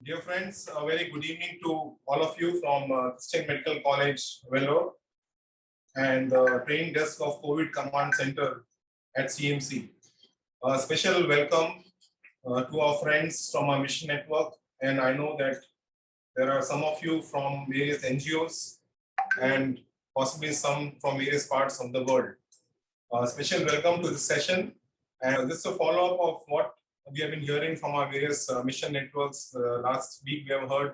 Dear friends, a very good evening to all of you from Christian Medical College, Vellore, and the training desk of COVID Command Center at CMC. A special welcome to our friends from our mission network, and I know that there are some of you from various NGOs and possibly some from various parts of the world. A special welcome to this session, and this is a follow-up of what we have been hearing from our various mission networks. Last week we have heard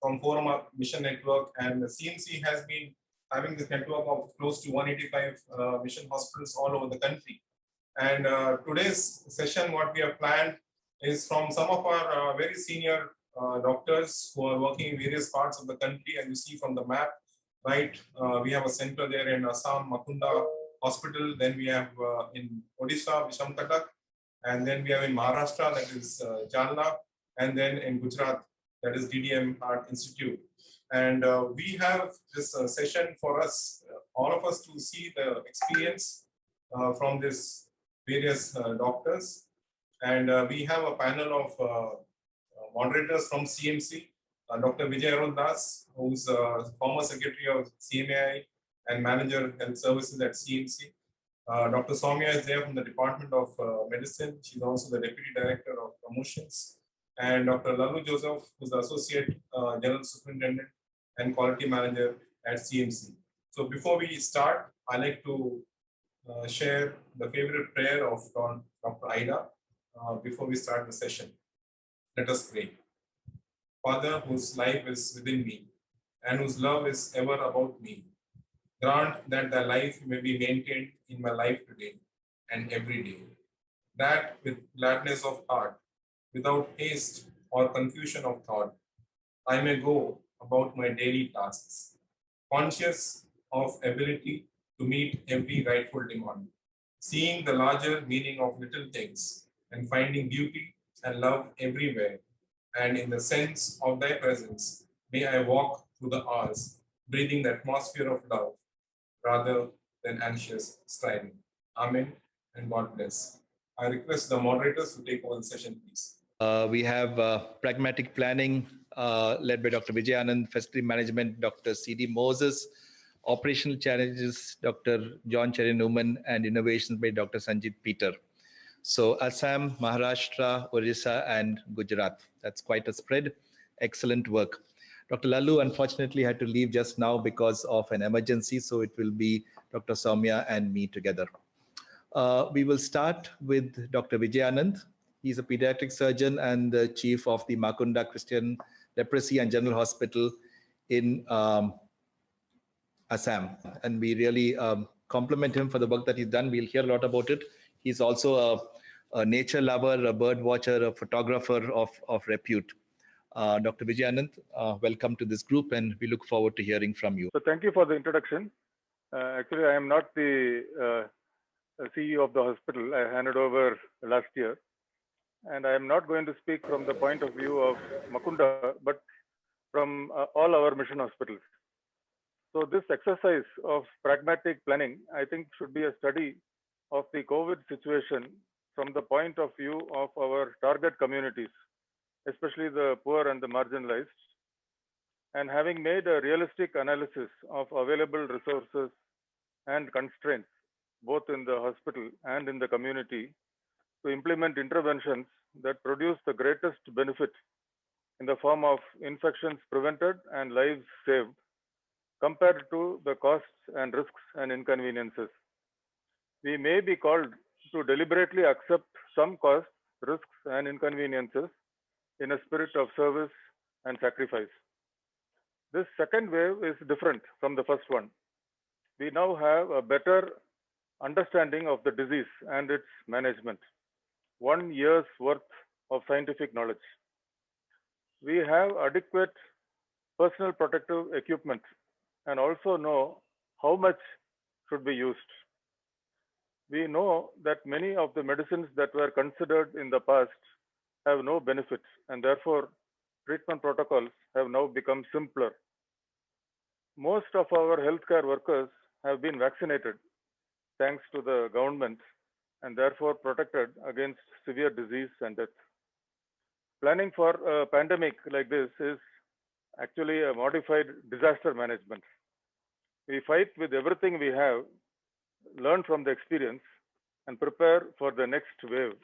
from Forum Mission Network, and the CMC has been having this network of close to 185 mission hospitals all over the country. And today's session, what we have planned is from some of our very senior doctors who are working in various parts of the country. And you see from the map, right, we have a center there in Assam, Makunda Hospital. Then we have in Odisha, Vishamkatak. And then we have in Maharashtra, that is Jalna, and then in Gujarat, that is DDM Heart Institute. And we have this session for us, all of us, to see the experience from this various doctors. And we have a panel of moderators from CMC, Dr. Vijay Arul Das, who's former secretary of CMAI and manager health services at CMC. Dr. Soumya is there from the Department of Medicine. She's also the Deputy Director of Promotions. And Dr. Lalu Joseph, who's the Associate General Superintendent and Quality Manager at CMC. So before we start, I'd like to share the favorite prayer of Dr. Aida before we start the session. Let us pray. Father, whose life is within me and whose love is ever about me, grant that thy life may be maintained in my life today and every day, that with gladness of heart, without haste or confusion of thought, I may go about my daily tasks, conscious of ability to meet every rightful demand, seeing the larger meaning of little things and finding beauty and love everywhere. And in the sense of thy presence, may I walk through the hours, breathing the atmosphere of love rather than anxious striving. Amen and God bless. I request the moderators to take over the session, please. We have pragmatic planning led by Dr. Vijay Anand, facility management, Dr. C.D. Moses, operational challenges, Dr. John Cherry Newman, and innovations by Dr. Sanjit Peter. So Assam, Maharashtra, Orissa, and Gujarat. That's quite a spread. Excellent work. Dr. Lalu unfortunately had to leave just now because of an emergency, so it will be Dr. Soumya and me together. We will start with Dr. Vijay Anand. He's a pediatric surgeon and the chief of the Makunda Christian Leprosy and General Hospital in Assam. And we really compliment him for the work that he's done. We'll hear a lot about it. He's also a nature lover, a bird watcher, a photographer of repute. Dr. Vijay Anand, welcome to this group, and we look forward to hearing from you. So thank you for the introduction. Actually, I am not the CEO of the hospital. I handed over last year. And I am not going to speak from the point of view of Makunda, but from all our mission hospitals. So this exercise of pragmatic planning, I think, should be a study of the COVID situation from the point of view of our target communities, especially the poor and the marginalized. And having made a realistic analysis of available resources and constraints, both in the hospital and in the community, to implement interventions that produce the greatest benefit in the form of infections prevented and lives saved, compared to the costs and risks and inconveniences. We may be called to deliberately accept some costs, risks, and inconveniences in a spirit of service and sacrifice. This second wave is different from the first one. We now have a better understanding of the disease and its management. 1 year's worth of scientific knowledge. We have adequate personal protective equipment and also know how much should be used. We know that many of the medicines that were considered in the past have no benefits, and therefore treatment protocols have now become simpler. Most of our healthcare workers have been vaccinated thanks to the government and therefore protected against severe disease and death. Planning for a pandemic like this is actually a modified disaster management. We fight with everything we have, learn from the experience, and prepare for the next wave.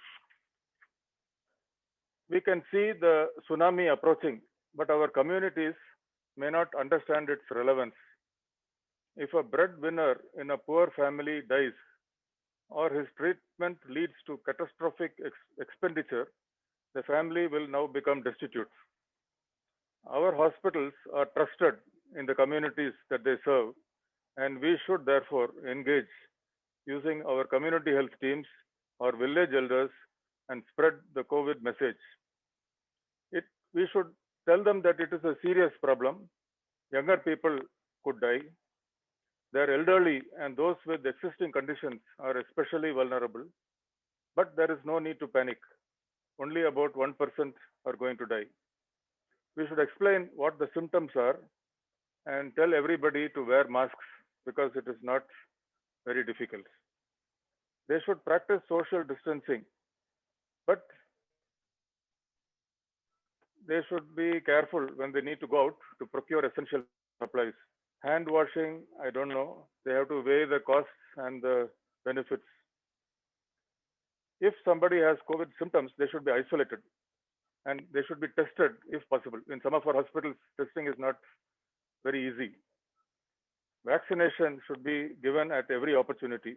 We can see the tsunami approaching, but our communities may not understand its relevance. If a breadwinner in a poor family dies, or his treatment leads to catastrophic expenditure, the family will now become destitute. Our hospitals are trusted in the communities that they serve, and we should therefore engage using our community health teams or village elders and spread the COVID message. We should tell them that it is a serious problem. Younger people could die. They're elderly, and those with existing conditions are especially vulnerable. But there is no need to panic. Only about 1% are going to die. We should explain what the symptoms are and tell everybody to wear masks because it is not very difficult. They should practice social distancing, but they should be careful when they need to go out to procure essential supplies. Hand washing, I don't know. They have to weigh the costs and the benefits. If somebody has COVID symptoms, they should be isolated and they should be tested if possible. In some of our hospitals, testing is not very easy. Vaccination should be given at every opportunity.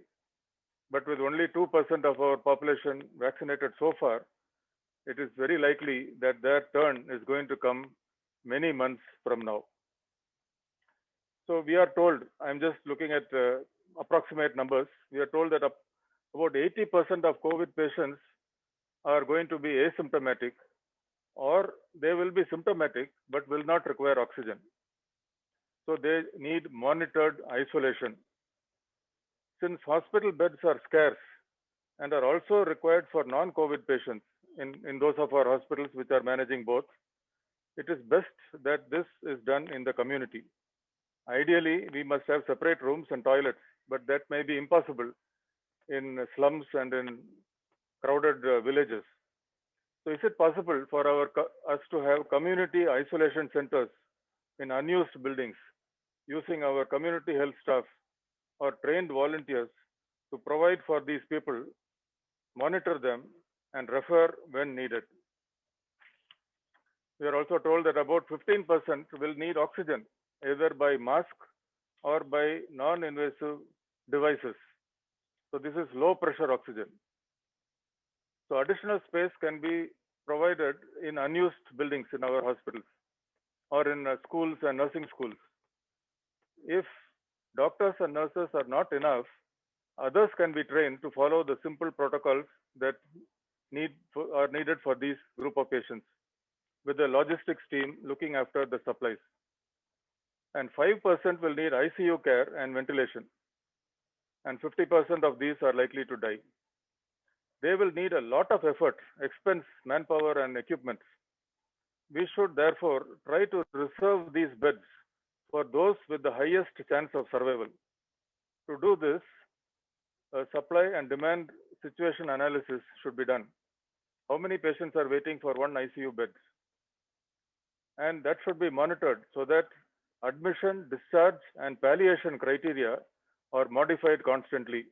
But with only 2% of our population vaccinated so far, it is very likely that their turn is going to come many months from now. So we are told, I'm just looking at approximate numbers, we are told that about 80% of COVID patients are going to be asymptomatic, or they will be symptomatic but will not require oxygen. So they need monitored isolation. Since hospital beds are scarce and are also required for non-COVID patients in those of our hospitals which are managing both, it is best that this is done in the community. Ideally, we must have separate rooms and toilets, but that may be impossible in slums and in crowded villages. So is it possible for us to have community isolation centers in unused buildings using our community health staff or trained volunteers to provide for these people, monitor them, and refer when needed? We are also told that about 15% will need oxygen, either by mask or by non-invasive devices. So this is low pressure oxygen. So additional space can be provided in unused buildings in our hospitals or in schools and nursing schools. If doctors and nurses are not enough, others can be trained to follow the simple protocols that are needed for these group of patients, with the logistics team looking after the supplies. And 5% will need ICU care and ventilation, and 50% of these are likely to die. They will need a lot of effort, expense, manpower, and equipment. We should therefore try to reserve these beds for those with the highest chance of survival. To do this, a supply and demand situation analysis should be done. How many patients are waiting for one ICU bed? And that should be monitored so that admission, discharge, and palliation criteria are modified constantly.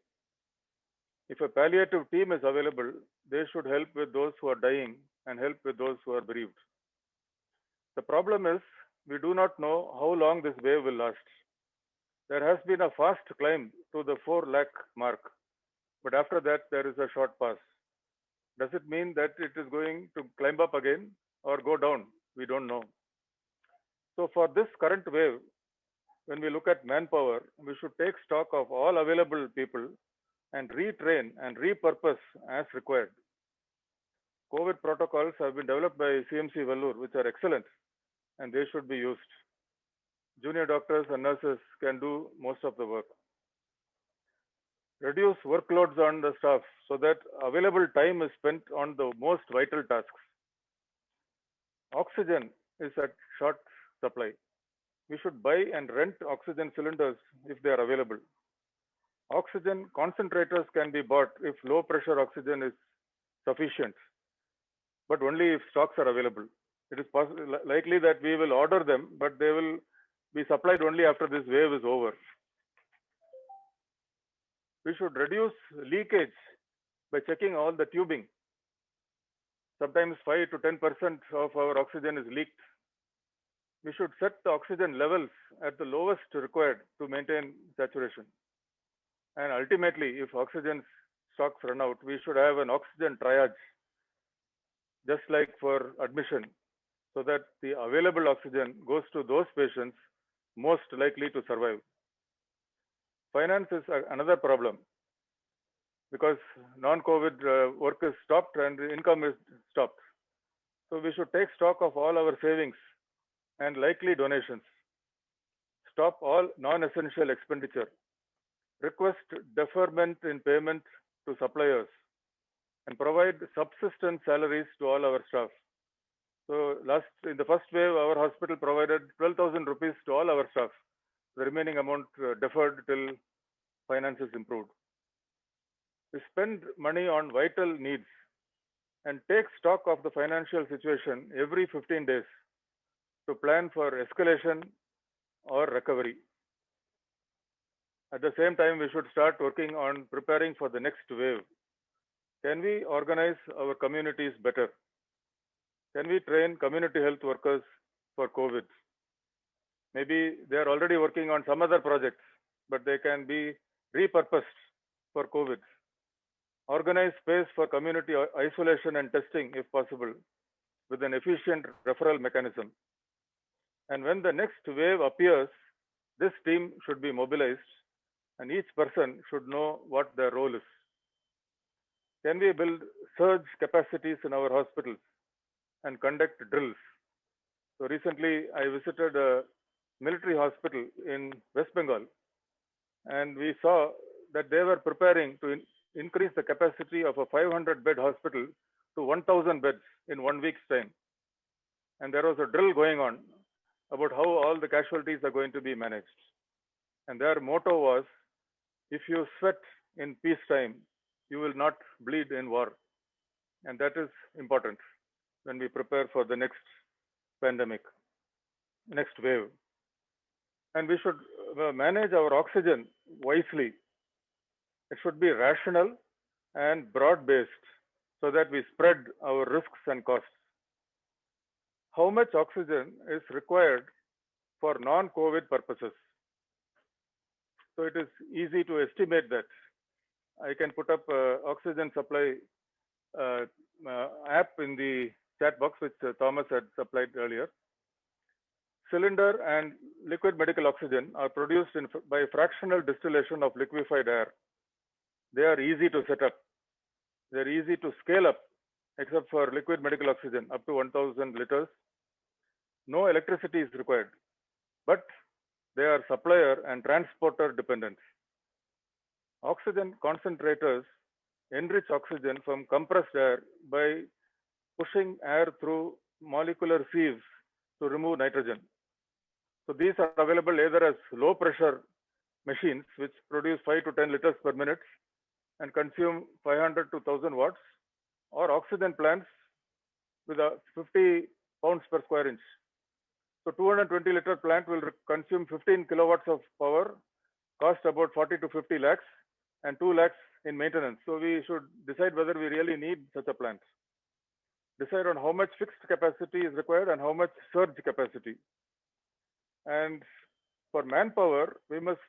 If a palliative team is available, they should help with those who are dying and help with those who are bereaved. The problem is, we do not know how long this wave will last. There has been a fast climb to the 4 lakh mark, but after that, there is a short pause. Does it mean that it is going to climb up again or go down? We don't know. So for this current wave, when we look at manpower, we should take stock of all available people and retrain and repurpose as required. COVID protocols have been developed by CMC Vellore, which are excellent, and they should be used. Junior doctors and nurses can do most of the work. Reduce workloads on the staff so that available time is spent on the most vital tasks. Oxygen is at short supply. We should buy and rent oxygen cylinders if they are available. Oxygen concentrators can be bought if low pressure oxygen is sufficient. but only if stocks are available. It is likely that we will order them, but they will be supplied only after this wave is over. We should reduce leakage by checking all the tubing. Sometimes 5 to 10% of our oxygen is leaked. We should set the oxygen levels at the lowest required to maintain saturation. And ultimately, if oxygen stocks run out, we should have an oxygen triage, just like for admission, so that the available oxygen goes to those patients most likely to survive. Finance is another problem because non-COVID work is stopped and income is stopped. So we should take stock of all our savings and likely donations. Stop all non-essential expenditure. Request deferment in payment to suppliers and provide subsistence salaries to all our staff. So in the first wave, our hospital provided 12,000 rupees to all our staff. The remaining amount deferred till finances improved. We spend money on vital needs and take stock of the financial situation every 15 days to plan for escalation or recovery. At the same time, we should start working on preparing for the next wave. Can we organize our communities better? Can we train community health workers for COVID? Maybe they are already working on some other projects, but they can be repurposed for COVID. Organize space for community isolation and testing if possible, with an efficient referral mechanism. And when the next wave appears, this team should be mobilized and each person should know what their role is. Can we build surge capacities in our hospitals and conduct drills? So recently I visited a military hospital in West Bengal, and we saw that they were preparing to increase the capacity of a 500-bed hospital to 1,000 beds in 1 week's time. And there was a drill going on about how all the casualties are going to be managed. And their motto was, if you sweat in peacetime, you will not bleed in war. And that is important when we prepare for the next pandemic, next wave. And we should manage our oxygen wisely. It should be rational and broad-based so that we spread our risks and costs. How much oxygen is required for non-COVID purposes? So it is easy to estimate that. I can put up oxygen supply app in the chat box, which Thomas had supplied earlier. Cylinder and liquid medical oxygen are produced by fractional distillation of liquefied air. They are easy to set up. They're easy to scale up, except for liquid medical oxygen up to 1,000 liters. No electricity is required, but they are supplier and transporter dependent. Oxygen concentrators enrich oxygen from compressed air by pushing air through molecular sieves to remove nitrogen. So these are available either as low pressure machines, which produce 5 to 10 liters per minute and consume 500 to 1000 watts, or oxygen plants with a 50 pounds per square inch. So 220 liter plant will consume 15 kilowatts of power, cost about 40 to 50 lakhs, and 2 lakhs in maintenance. So we should decide whether we really need such a plant. Decide on how much fixed capacity is required and how much surge capacity. And for manpower, we must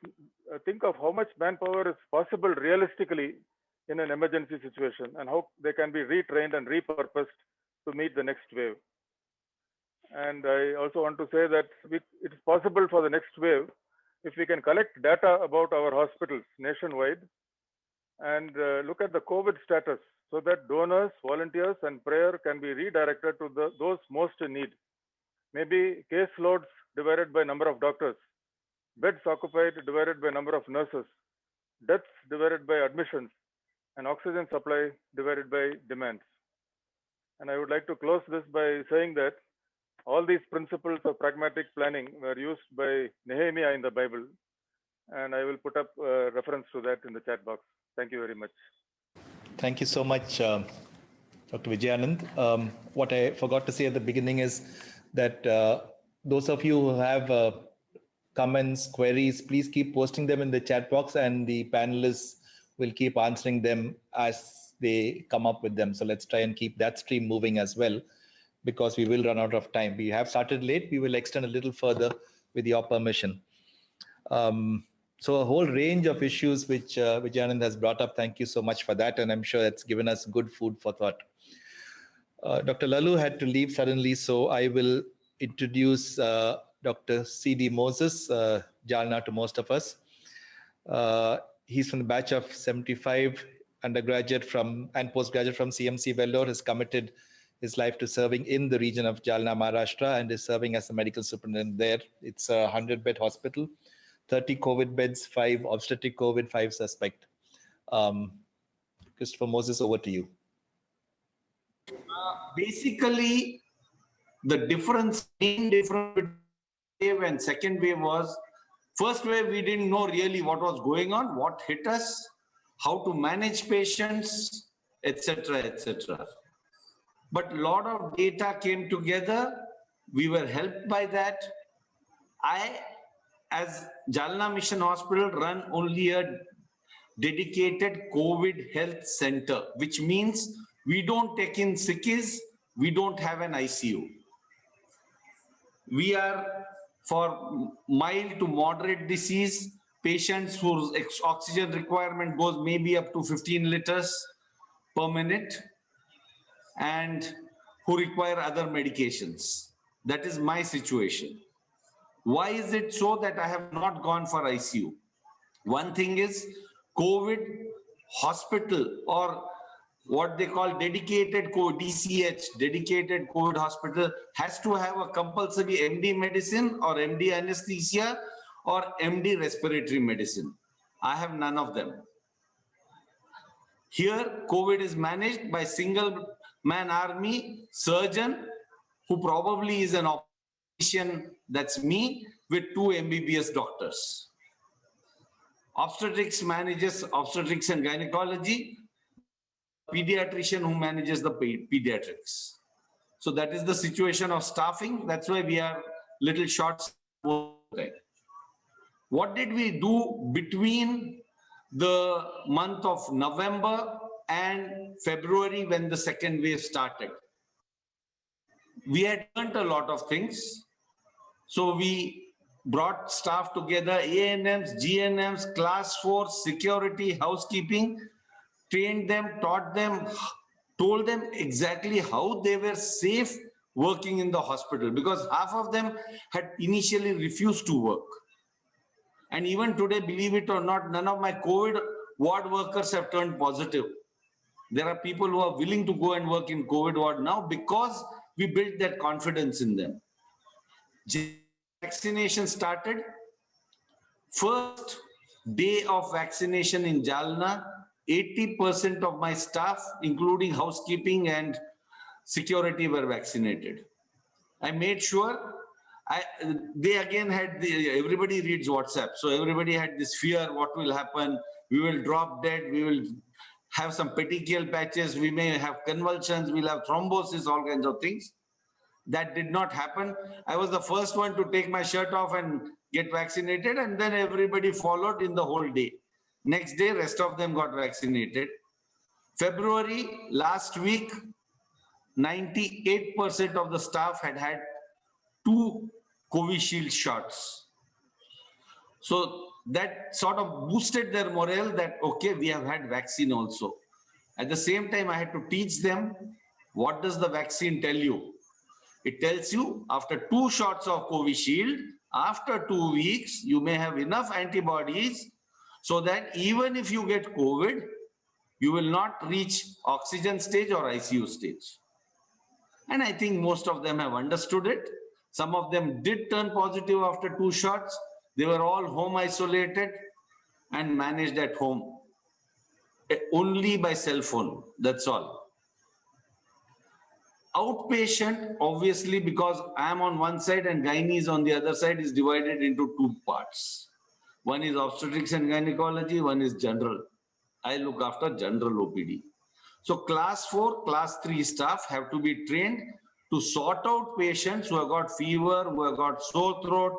think of how much manpower is possible realistically in an emergency situation and how they can be retrained and repurposed to meet the next wave. And I also want to say that it is possible for the next wave if we can collect data about our hospitals nationwide and look at the COVID status so that donors, volunteers, and prayer can be redirected to those most in need. Maybe caseloads divided by number of doctors, beds occupied divided by number of nurses, deaths divided by admissions, and oxygen supply divided by demands. And I would like to close this by saying that all these principles of pragmatic planning were used by Nehemiah in the Bible, and I will put up a reference to that in the chat box. Thank you very much. Thank you so much, Dr. Vijayanand. What I forgot to say at the beginning is that those of you who have comments, queries, please keep posting them in the chat box and the panelists will keep answering them as they come up with them. So let's try and keep that stream moving as well, because we will run out of time. We have started late. We will extend a little further with your permission. So a whole range of issues which Vijayanand has brought up. Thank you so much for that. And I'm sure it's given us good food for thought. Dr. Lalu had to leave suddenly, so I will introduce Dr. C.D. Moses, Jalna to most of us. He's from the batch of 75, undergraduate from and postgraduate from CMC Vellore, has committed his life to serving in the region of Jalna, Maharashtra, and is serving as a medical superintendent there. It's a 100-bed hospital, 30 COVID beds, 5 obstetric COVID, 5 suspect. Christopher Moses, over to you. Basically, the main difference between wave and second wave was, first wave we didn't know really what was going on, what hit us, how to manage patients, etc., etc. But a lot of data came together. We were helped by that. I, as Jalna Mission Hospital, run only a dedicated COVID health center, which means we don't take in sickies, we don't have an ICU. We are for mild to moderate disease, patients whose oxygen requirement goes maybe up to 15 liters per minute and who require other medications. That is my situation. Why is it so that I have not gone for ICU? One thing is COVID hospital, or what they call dedicated DCH, dedicated COVID hospital, has to have a compulsory MD medicine or MD anesthesia or MD respiratory medicine. I have none of them. Here, COVID is managed by single man army surgeon, who probably is an optician, that's me, with 2 MBBS doctors. Obstetrics manages obstetrics and gynecology, pediatrician who manages the pediatrics. So that is the situation of staffing. That's why we are little short. What did we do between the month of November and February when the second wave started? We had learned a lot of things. So we brought staff together, ANMs, GNMs, class 4, security, housekeeping, trained them, taught them, told them exactly how they were safe working in the hospital, because half of them had initially refused to work. And even today, believe it or not, none of my COVID ward workers have turned positive. There are people who are willing to go and work in COVID ward now because we built that confidence in them. Vaccination started. First day of vaccination in Jalna, 80% of my staff, including housekeeping and security, were vaccinated. I made sure, they again had, everybody reads WhatsApp. So everybody had this fear, what will happen? We will drop dead, we will have some petechial patches, we may have convulsions, we'll have thrombosis, all kinds of things. That did not happen. I was the first one to take my shirt off and get vaccinated, and then everybody followed in the whole day. Next day, rest of them got vaccinated. February, last week, 98% of the staff had had 2 Covishield shots. So that sort of boosted their morale that, okay, we have had vaccine also. At the same time, I had to teach them, what does the vaccine tell you? It tells you after 2 shots of Covishield, after 2 weeks, you may have enough antibodies so that even if you get COVID, you will not reach oxygen stage or ICU stage. And I think most of them have understood it. Some of them did turn positive after 2 shots. They were all home isolated and managed at home only by cell phone. That's all. Outpatient, obviously, because I'm on one side and gynae is on the other side, is divided into 2 parts. One is obstetrics and gynecology, one is general. I look after general OPD. So class 4, class 3 staff have to be trained to sort out patients who have got fever, who have got sore throat,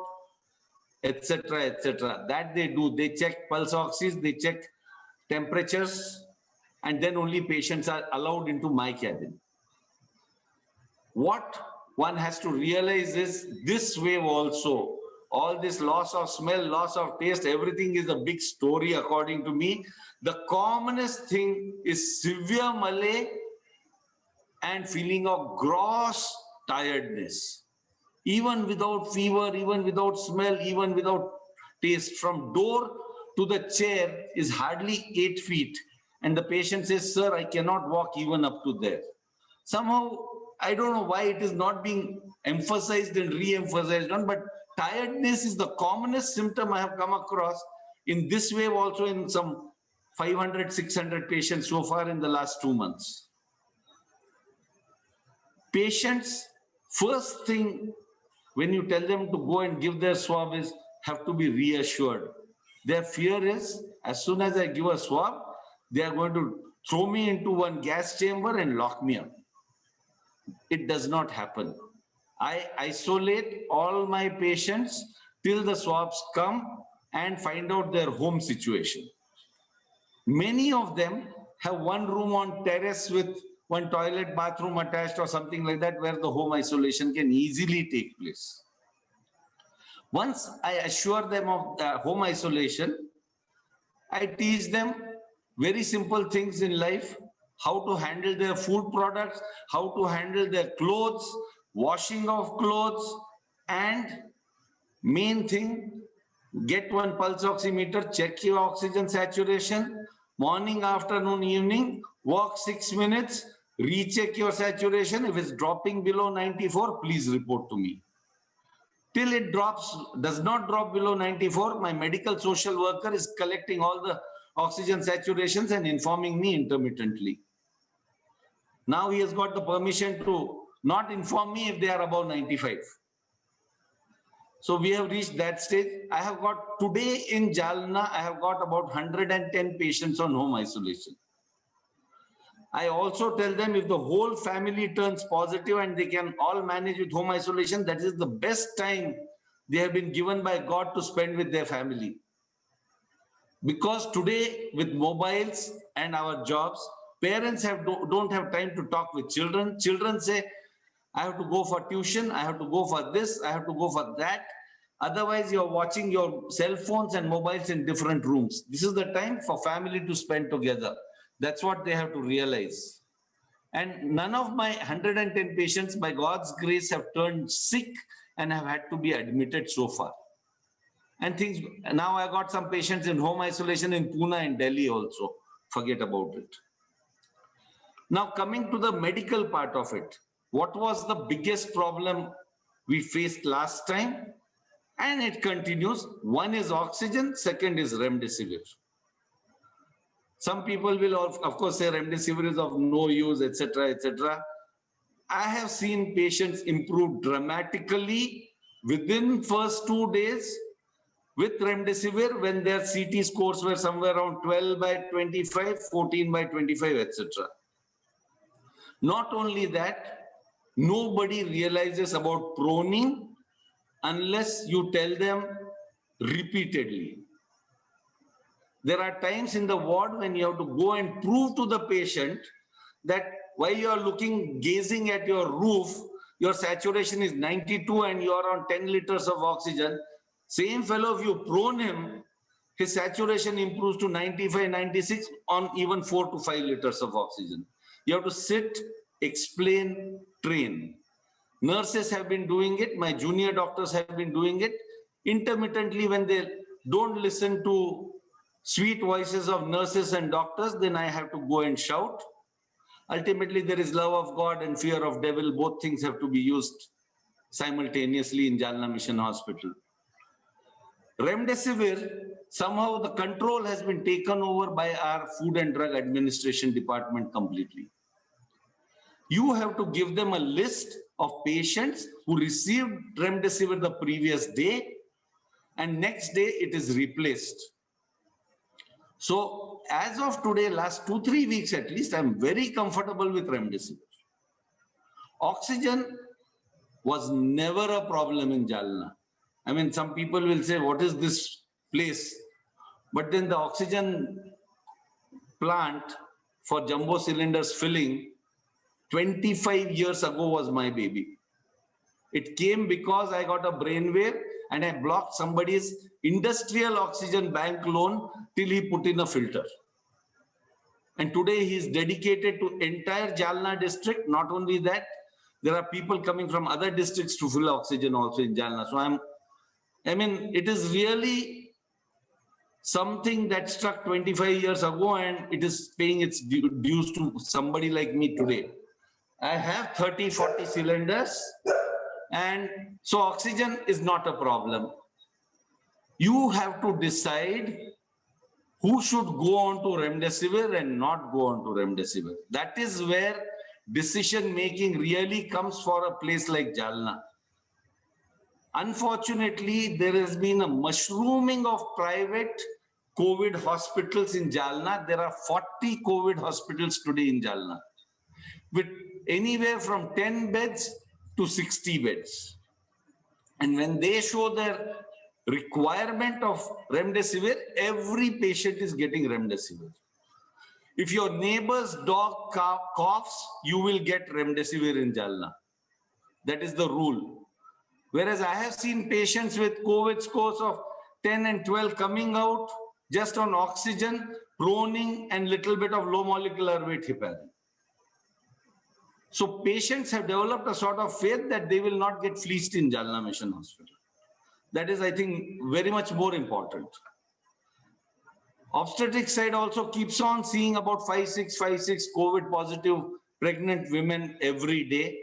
etc., etc. That they do. They check pulse oxys, they check temperatures, and then only patients are allowed into my cabin. What one has to realize is this wave also, all this loss of smell, loss of taste, everything is a big story according to me. The commonest thing is severe malaise and feeling of gross tiredness. Even without fever, even without smell, even without taste, from door to the chair is hardly 8 feet. And the patient says, sir, I cannot walk even up to there. Somehow, I don't know why it is not being emphasized and re-emphasized on, but tiredness is the commonest symptom I have come across in this wave also in some 500, 600 patients so far in the last 2 months. Patients, first thing when you tell them to go and give their swab is have to be reassured. Their fear is as soon as I give a swab, they are going to throw me into one gas chamber and lock me up. It does not happen. I isolate all my patients till the swabs come and find out their home situation. Many of them have one room on terrace with one toilet, bathroom attached or something like that where the home isolation can easily take place. Once I assure them of the home isolation, I teach them very simple things in life, how to handle their food products, how to handle their clothes, washing of clothes, and main thing, get one pulse oximeter, check your oxygen saturation, morning, afternoon, evening, walk 6 minutes, recheck your saturation. If it's dropping below 94, please report to me. Till it does not drop below 94, my medical social worker is collecting all the oxygen saturations and informing me intermittently. Now he has got the permission to not inform me if they are above 95. So we have reached that stage. I have got today in Jalna, I have got about 110 patients on home isolation. I also tell them if the whole family turns positive and they can all manage with home isolation, that is the best time they have been given by God to spend with their family. Because today with mobiles and our jobs, parents don't have time to talk with children. Children say, I have to go for tuition, I have to go for this, I have to go for that. Otherwise, you're watching your cell phones and mobiles in different rooms. This is the time for family to spend together. That's what they have to realize. And none of my 110 patients, by God's grace, have turned sick and have had to be admitted so far. And things, now I got some patients in home isolation in Pune and Delhi also. Forget about it. Now coming to the medical part of it, what was the biggest problem we faced last time? And it continues. One is oxygen, second is remdesivir. Some people will of course say remdesivir is of no use, etc., etc. I have seen patients improve dramatically within first 2 days with remdesivir when their CT scores were somewhere around 12 by 25, 14 by 25, etc. Not only that, nobody realizes about proning unless you tell them repeatedly. There are times in the ward when you have to go and prove to the patient that while you are gazing at your roof, your saturation is 92 and you are on 10 liters of oxygen. Same fellow, if you prone him, his saturation improves to 95, 96 on even 4 to 5 liters of oxygen. You have to sit, explain, train. Nurses have been doing it. My junior doctors have been doing it. Intermittently, when they don't listen to sweet voices of nurses and doctors, then I have to go and shout. Ultimately, there is love of God and fear of devil. Both things have to be used simultaneously in Jalna Mission Hospital. Remdesivir, somehow the control has been taken over by our Food and Drug Administration department completely. You have to give them a list of patients who received remdesivir the previous day and next day it is replaced. So as of today, last 2-3 weeks at least, I'm very comfortable with remdesivir. Oxygen was never a problem in Jalna. I mean, some people will say, what is this place? But then the oxygen plant for jumbo cylinders filling 25 years ago was my baby. It came because I got a brainwave and I blocked somebody's industrial oxygen bank loan till he put in a filter. And today he is dedicated to entire Jalna district. Not only that, there are people coming from other districts to fill oxygen also in Jalna. So I mean, it is really something that struck 25 years ago and it is paying its dues to somebody like me today. I have 30-40 cylinders and so oxygen is not a problem. You have to decide who should go on to remdesivir and not go on to remdesivir. That is where decision making really comes for a place like Jalna. Unfortunately, there has been a mushrooming of private COVID hospitals in Jalna. There are 40 COVID hospitals today in Jalna with anywhere from 10 beds to 60 beds. And when they show their requirement of remdesivir, every patient is getting remdesivir. If your neighbor's dog coughs, you will get remdesivir in Jalna. That is the rule. Whereas I have seen patients with COVID scores of 10 and 12 coming out just on oxygen, proning, and little bit of low molecular weight heparin. So patients have developed a sort of faith that they will not get fleeced in Jalna Mission Hospital. That is, I think, very much more important. Obstetrics side also keeps on seeing about 5-6 COVID positive pregnant women every day.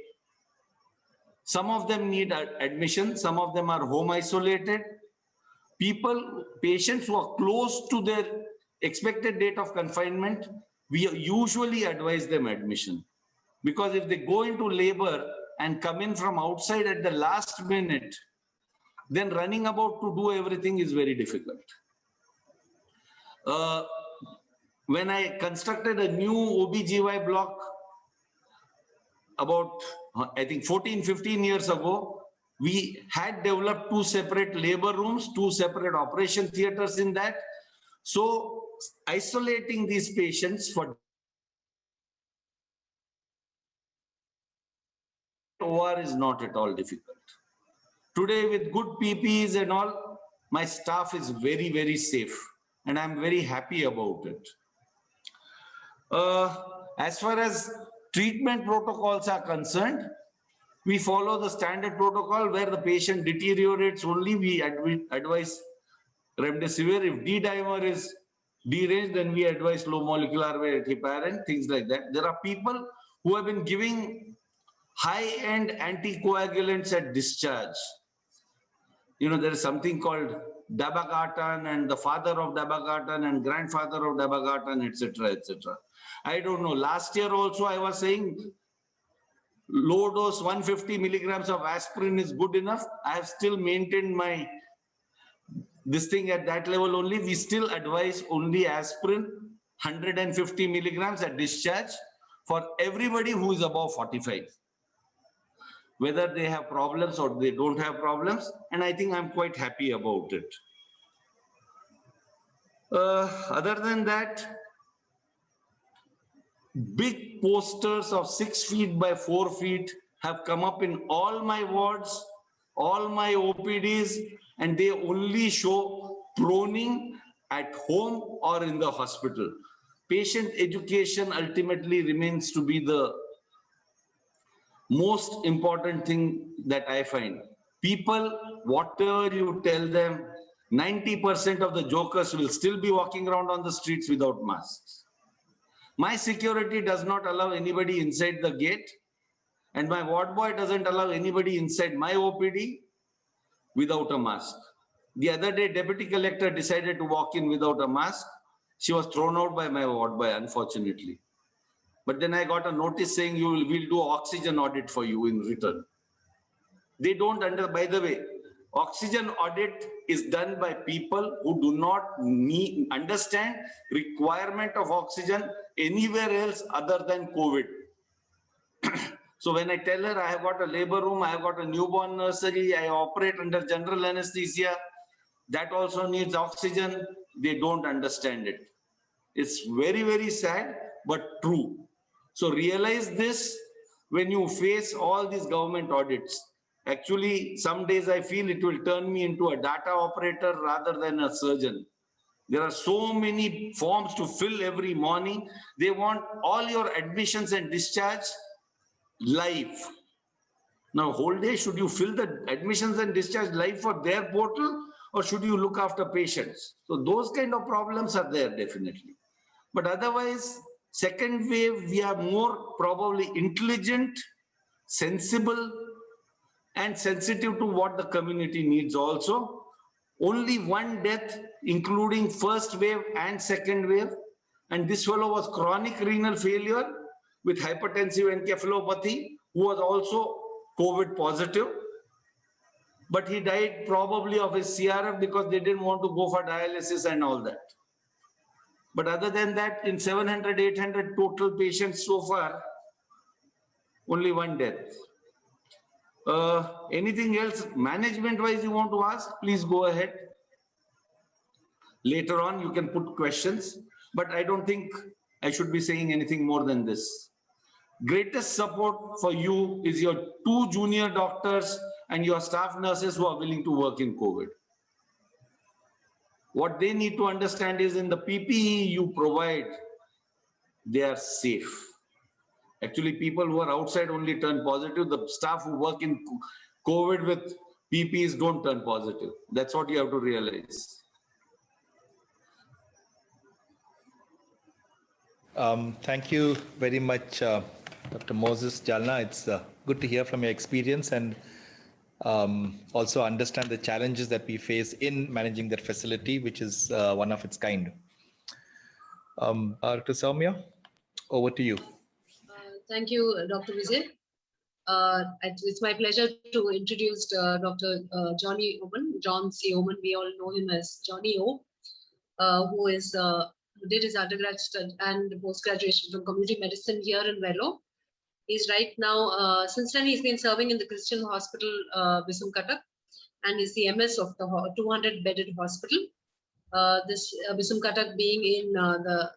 Some of them need admission, some of them are home isolated. Patients who are close to their expected date of confinement, we usually advise them admission. Because if they go into labor and come in from outside at the last minute, then running about to do everything is very difficult. When I constructed a new OBGY block about, I think 14-15 years ago, we had developed 2 separate labor rooms, 2 separate operation theaters in that. So isolating these patients for OR is not at all difficult. Today with good PPEs and all, my staff is very, very safe and I'm very happy about it. As far as treatment protocols are concerned, we follow the standard protocol where the patient deteriorates only, we advise remdesivir. If D-dimer is deranged, then we advise low molecular weight heparin, things like that. There are people who have been giving high-end anticoagulants at discharge. You know, there is something called dabagatran and the father of dabagatran and grandfather of dabagatran, etc., etc. I don't know. Last year also I was saying low dose 150 milligrams of aspirin is good enough. I have still maintained my this thing at that level only. We still advise only aspirin 150 milligrams at discharge for everybody who is above 45. Whether they have problems or they don't have problems, and I think I'm quite happy about it. Other than that, big posters of 6 feet by 4 feet have come up in all my wards, all my OPDs, and they only show proning at home or in the hospital. Patient education ultimately remains to be the most important thing that I find. People, whatever you tell them, 90% of the jokers will still be walking around on the streets without masks. My security does not allow anybody inside the gate, and my ward boy doesn't allow anybody inside my OPD without a mask. The other day, deputy collector decided to walk in without a mask. She was thrown out by my ward boy, unfortunately. But then I got a notice saying we'll do oxygen audit for you in return. They don't by the way, Oxygen audit is done by people who do not understand requirement of oxygen anywhere else other than COVID. So when I tell her I have got a labor room, I have got a newborn nursery, I operate under general anesthesia, that also needs oxygen, they don't understand it. It's very, very sad, but true. So realize this when you face all these government audits. Actually, some days I feel it will turn me into a data operator rather than a surgeon. There are so many forms to fill every morning. They want all your admissions and discharge live. Now, whole day, should you fill the admissions and discharge live for their portal, or should you look after patients? So those kind of problems are there definitely. But otherwise, second wave, we are more probably intelligent, sensible, and sensitive to what the community needs also. Only one death, including first wave and second wave. And this fellow was chronic renal failure with hypertensive encephalopathy, who was also COVID positive. But he died probably of his CRF because they didn't want to go for dialysis and all that. But other than that, in 700, 800 total patients so far, only one death. Anything else management-wise you want to ask? Please go ahead. Later on, you can put questions, but I don't think I should be saying anything more than this. Greatest support for you is your 2 junior doctors and your staff nurses who are willing to work in COVID. What they need to understand is in the PPE you provide, they are safe. Actually, people who are outside only turn positive. The staff who work in COVID with PPEs don't turn positive. That's what you have to realize. Thank you very much, Dr. Moses Jalna. It's good to hear from your experience and also understand the challenges that we face in managing that facility, which is one of its kind. Dr. Soumya, over to you. Thank you, Dr. Vijay. It's my pleasure to introduce Dr. Johnny Oman, John C. Oman. We all know him as Johnny O, who did his undergraduate and post-graduation from community medicine here in Vellore. He's right now, since then he's been serving in the Christian Hospital, Visumkatak, and he's the MS of the 200-bedded hospital. This Visumkatak being in the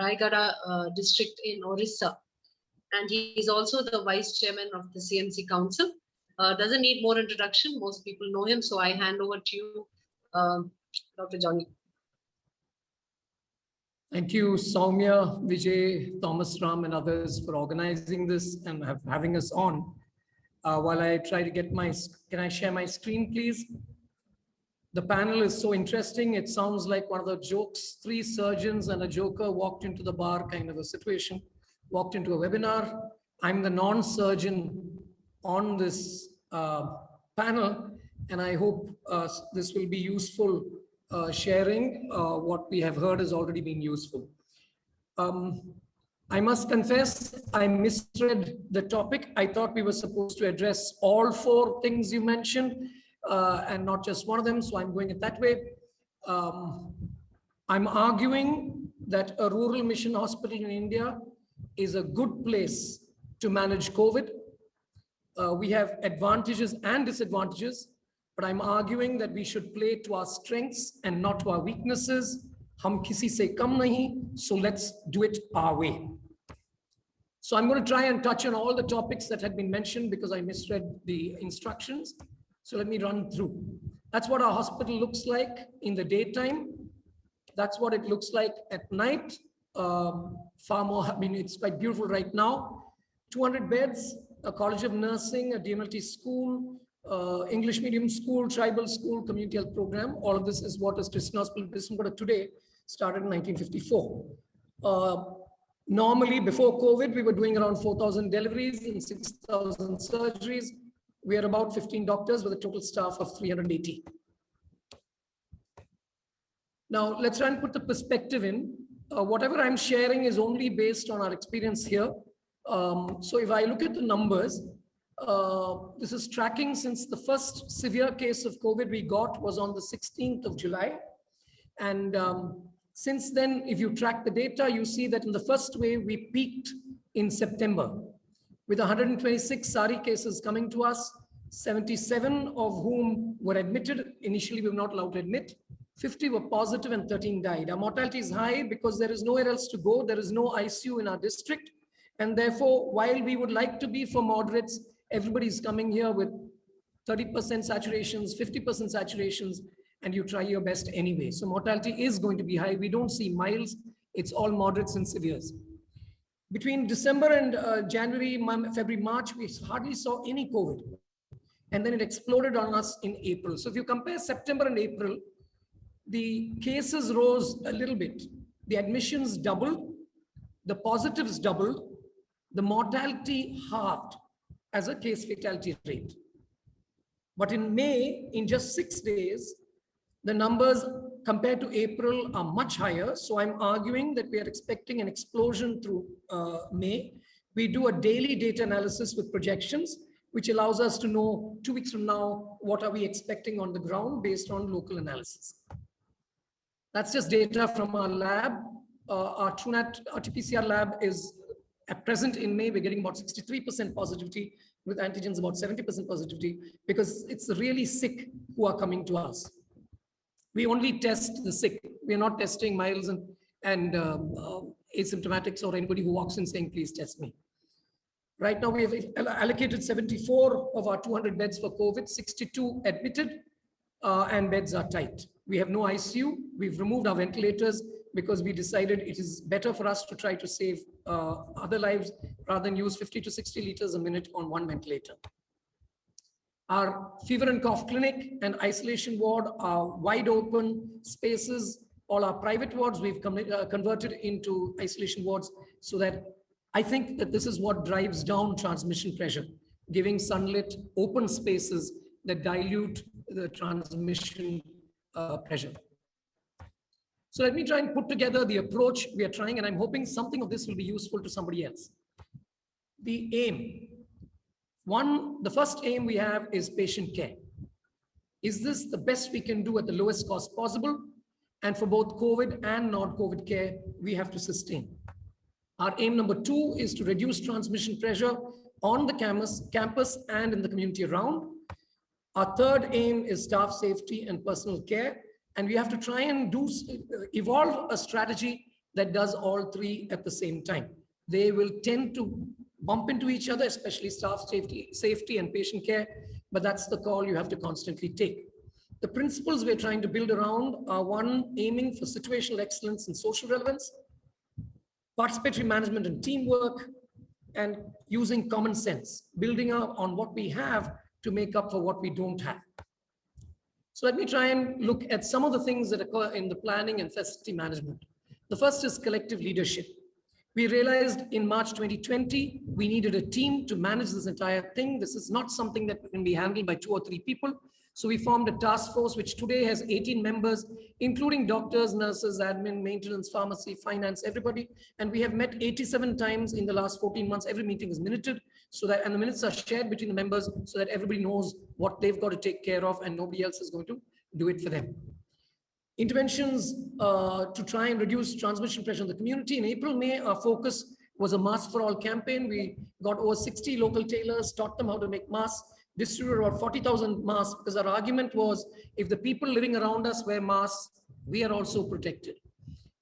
Raigada district in Orissa. And he is also the vice chairman of the CMC Council. Doesn't need more introduction. Most people know him. So I hand over to you, Dr. Johnny. Thank you, Soumya, Vijay, Thomas Ram, and others for organizing this and having us on. While I try to get can I share my screen, please? The panel is so interesting. It sounds like one of the jokes, 3 surgeons and a joker walked into the bar kind of a situation, walked into a webinar. I'm the non-surgeon on this panel, and I hope this will be useful. Sharing what we have heard has already been useful. I must confess, I misread the topic. I thought we were supposed to address all 4 things you mentioned and not just one of them, so I'm going it that way. I'm arguing that a rural mission hospital in India is a good place to manage COVID. We have advantages and disadvantages, but I'm arguing that we should play to our strengths and not to our weaknesses. Hum kisi se kam nahi, so let's do it our way. So I'm going to try and touch on all the topics that had been mentioned because I misread the instructions. So let me run through. That's what our hospital looks like in the daytime. That's what it looks like at night. Far more, I mean, it's quite beautiful right now. 200 beds, a college of nursing, a DMLT school, English medium school, tribal school, community health program. All of this is what is Christian Hospital Visumkatak today, started in 1954. Normally, before COVID, we were doing around 4,000 deliveries and 6,000 surgeries. We are about 15 doctors with a total staff of 380. Now, let's try and put the perspective in. Whatever I'm sharing is only based on our experience here. So if I look at the numbers, This is tracking since the first severe case of COVID we got was on the 16th of July. And since then, if you track the data, you see that in the first wave, we peaked in September with 126 SARI cases coming to us, 77 of whom were admitted. Initially, we were not allowed to admit. 50 were positive and 13 died. Our mortality is high because there is nowhere else to go. There is no ICU in our district. And therefore, while we would like to be for moderates, everybody's coming here with 30% saturations, 50% saturations, and you try your best anyway. So mortality is going to be high. We don't see milds. It's all moderates and severes. Between December and January, February, March, we hardly saw any COVID. And then it exploded on us in April. So if you compare September and April, the cases rose a little bit. The admissions doubled, the positives doubled, the mortality halved as a case fatality rate. But in May, in just 6 days, the numbers compared to April are much higher. So I'm arguing that we are expecting an explosion through May. We do a daily data analysis with projections, which allows us to know 2 weeks from now, what are we expecting on the ground based on local analysis. That's just data from our lab. Our TrueNat RT-PCR lab is at present in May, we're getting about 63% positivity with antigens, about 70% positivity, because it's the really sick who are coming to us. We only test the sick. We're not testing milds and asymptomatics or anybody who walks in saying, please test me. Right now, we have allocated 74 of our 200 beds for COVID, 62 admitted, and beds are tight. We have no ICU. We've removed our ventilators because we decided it is better for us to try to save other lives rather than use 50 to 60 liters a minute on one ventilator. Our fever and cough clinic and isolation ward are wide open spaces. All our private wards we've converted into isolation wards, so that I think that this is what drives down transmission pressure, giving sunlit open spaces that dilute the transmission pressure. So let me try and put together the approach we are trying, and I'm hoping something of this will be useful to somebody else. The aim. The first aim we have is patient care. Is this the best we can do at the lowest cost possible? And for both COVID and non-COVID care, we have to sustain. Our aim number 2 is to reduce transmission pressure on the campus and in the community around. Our third aim is staff safety and personal care. And we have to try and evolve a strategy that does all three at the same time. They will tend to bump into each other, especially staff safety and patient care, but that's the call you have to constantly take. The principles we're trying to build around are: 1, aiming for situational excellence and social relevance, participatory management and teamwork, and using common sense, building up on what we have to make up for what we don't have. So let me try and look at some of the things that occur in the planning and facility management. The first is collective leadership. We realized in March 2020, we needed a team to manage this entire thing. This is not something that can be handled by 2 or 3 people. So we formed a task force, which today has 18 members, including doctors, nurses, admin, maintenance, pharmacy, finance, everybody. And we have met 87 times in the last 14 months. Every meeting is minuted, and the minutes are shared between the members so that everybody knows what they've got to take care of and nobody else is going to do it for them. Interventions to try and reduce transmission pressure in the community. In April, May, our focus was a Mask for All campaign. We got over 60 local tailors, taught them how to make masks, distributed about 40,000 masks, because our argument was, if the people living around us wear masks, we are also protected.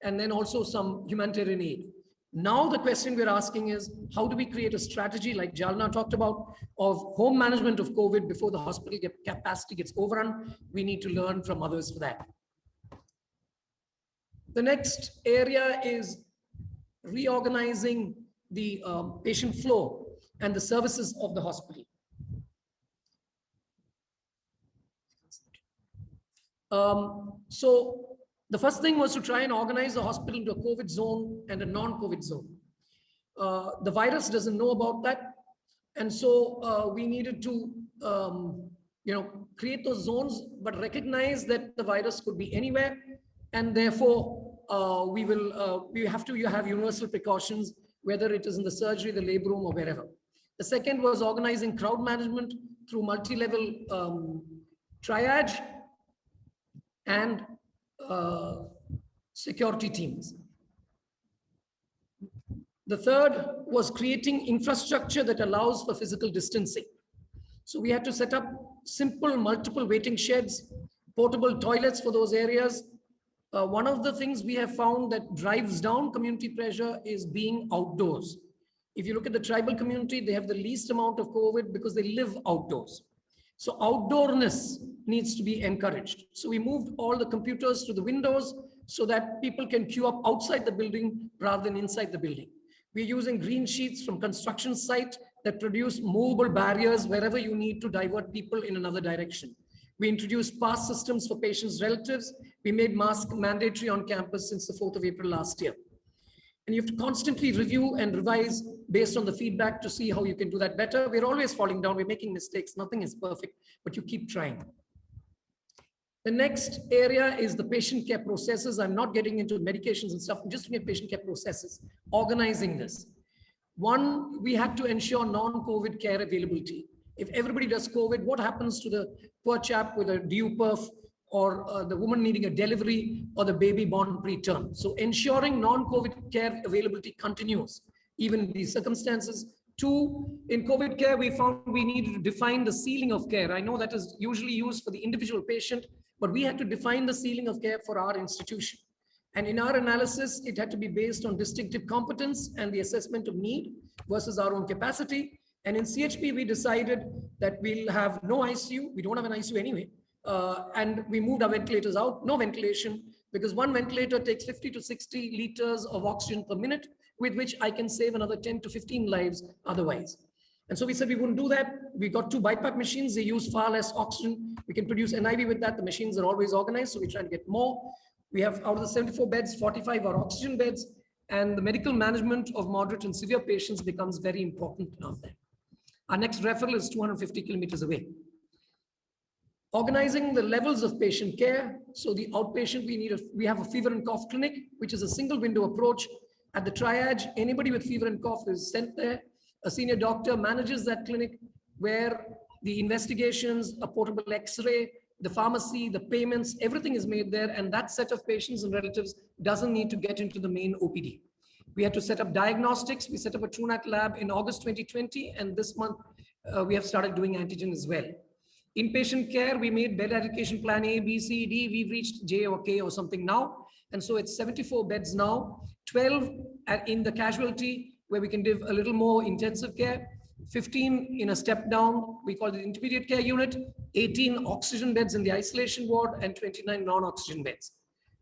And then also some humanitarian aid. Now the question we're asking is, how do we create a strategy like Jalna talked about of home management of COVID before the hospital capacity gets overrun? We need to learn from others for that. The next area is reorganizing the patient flow and the services of the hospital. So the first thing was to try and organize the hospital into a COVID zone and a non-COVID zone. The virus doesn't know about that. And so we needed to create those zones, but recognize that the virus could be anywhere. And therefore, you have universal precautions, whether it is in the surgery, the labor room, or wherever. The second was organizing crowd management through multi-level triage and security teams. The third was creating infrastructure that allows for physical distancing. So we had to set up simple multiple waiting sheds, portable toilets for those areas. One of the things we have found that drives down community pressure is being outdoors. If you look at the tribal community, they have the least amount of COVID because they live outdoors. So outdoorness needs to be encouraged. So we moved all the computers to the windows so that people can queue up outside the building rather than inside the building. We're using green sheets from construction site that produce movable barriers wherever you need to divert people in another direction. We introduced pass systems for patients' relatives. We made mask mandatory on campus since the 4th of April last year. And you have to constantly review and revise based on the feedback to see how you can do that better. We're always falling down, we're making mistakes, nothing is perfect, but you keep trying. The next area is the patient care processes. I'm not getting into medications and stuff, I'm just looking at patient care processes, organizing this. One, we had to ensure non-COVID care availability. If everybody does COVID, what happens to the poor chap with a DU-PERF or the woman needing a delivery or the baby born preterm? So ensuring non-COVID care availability continues, even in these circumstances. Two, in COVID care, we found we needed to define the ceiling of care. I know that is usually used for the individual patient, but we had to define the ceiling of care for our institution. And in our analysis, it had to be based on distinctive competence and the assessment of need versus our own capacity. And in CHP, we decided that we'll have no ICU. We don't have an ICU anyway. And we moved our ventilators out, no ventilation, because one ventilator takes 50 to 60 liters of oxygen per minute, with which I can save another 10 to 15 lives otherwise. And so we said we wouldn't do that. We got 2 BiPAP machines. They use far less oxygen. We can produce NIV with that. The machines are always organized, so we try to get more. We have, out of the 74 beds, 45 are oxygen beds, and the medical management of moderate and severe patients becomes very important now. Our next referral is 250 kilometers away. Organizing the levels of patient care. So the outpatient, we have a fever and cough clinic, which is a single window approach. At the triage, anybody with fever and cough is sent there. A senior doctor manages that clinic where the investigations, a portable X-ray, the pharmacy, the payments, everything is made there. And that set of patients and relatives doesn't need to get into the main OPD. We had to set up diagnostics. We set up a TrueNat lab in August 2020. And this month, we have started doing antigen as well. Inpatient care, we made bed allocation plan A, B, C, D. We've reached J or K or something now. And so it's 74 beds now, 12 in the casualty where we can give a little more intensive care, 15 in a step down, we call it intermediate care unit, 18 oxygen beds in the isolation ward, and 29 non-oxygen beds.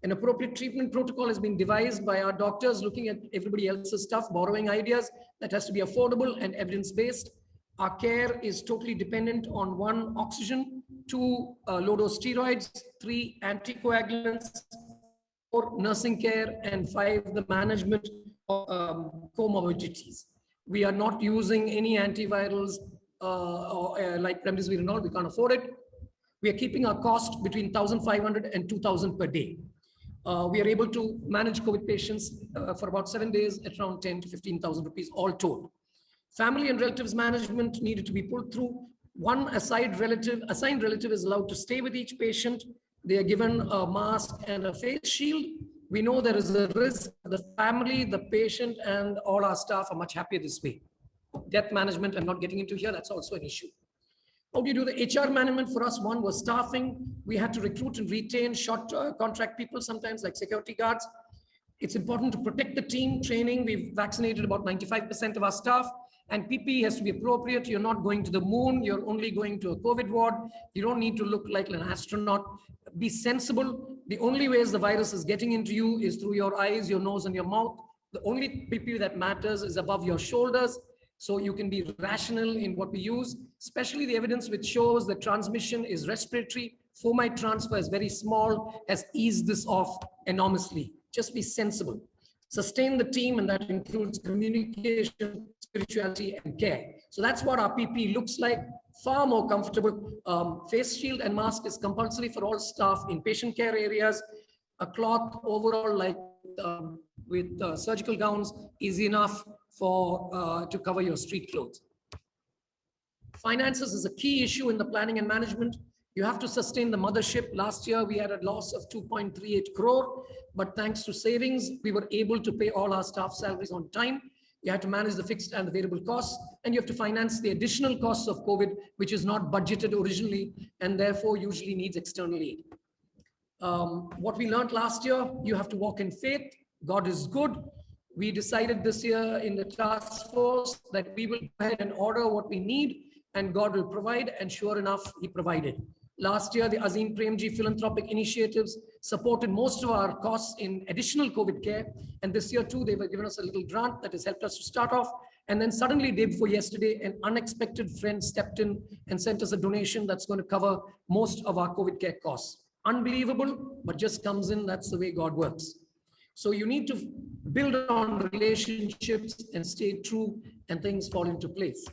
An appropriate treatment protocol has been devised by our doctors, looking at everybody else's stuff, borrowing ideas that has to be affordable and evidence-based. Our care is totally dependent on 1, oxygen, 2, low-dose steroids, 3, anticoagulants, 4, nursing care, and 5, the management of comorbidities. We are not using any antivirals like remdesivir and all. We can't afford it. We are keeping our cost between 1,500 and 2,000 per day. We are able to manage COVID patients for about 7 days at around 10 to 15,000 rupees all told. Family and relatives management needed to be pulled through. One assigned relative is allowed to stay with each patient. They are given a mask and a face shield. We know there is a risk. The family, the patient, and all our staff are much happier this way. Death management, I'm not getting into here. That's also an issue. How do you do the HR management? For us, one was staffing. We had to recruit and retain short contract people sometimes, like security guards. It's important to protect the team. Training, we've vaccinated about 95% of our staff. And PPE has to be appropriate. You're not going to the moon. You're only going to a COVID ward. You don't need to look like an astronaut. Be sensible. The only ways the virus is getting into you is through your eyes, your nose, and your mouth. The only PPE that matters is above your shoulders. So you can be rational in what we use, especially the evidence which shows that transmission is respiratory. Fomite transfer is very small, has eased this off enormously. Just be sensible. Sustain the team, and that includes communication, spirituality, and care. So that's what our PPE looks like, far more comfortable. Face shield and mask is compulsory for all staff in patient care areas. A cloth overall, like with surgical gowns, is enough for to cover your street clothes. Finances is a key issue in the planning and management. You have to sustain the mothership. Last year, we had a loss of 2.38 crore, but thanks to savings, we were able to pay all our staff salaries on time. You have to manage the fixed and the variable costs, and you have to finance the additional costs of COVID, which is not budgeted originally, and therefore usually needs external aid. What we learned last year, you have to walk in faith. God is good. We decided this year in the task force that we will go ahead and order what we need, and God will provide, and sure enough, He provided. Last year, the Azim Premji philanthropic initiatives supported most of our costs in additional COVID care. And this year too, they were given us a little grant that has helped us to start off. And then suddenly, day before yesterday, an unexpected friend stepped in and sent us a donation that's going to cover most of our COVID care costs. Unbelievable, but just comes in. That's the way God works. So you need to build on relationships and stay true, and things fall into place.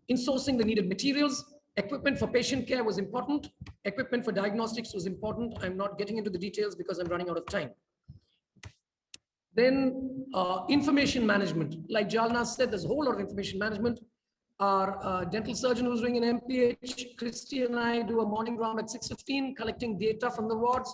In sourcing the needed materials, equipment for patient care was important. Equipment for diagnostics was important. I'm not getting into the details because I'm running out of time. Then information management. Like Jalna said, there's a whole lot of information management. Our dental surgeon who's doing an MPH, Christy and I do a morning round at 6:15, collecting data from the wards.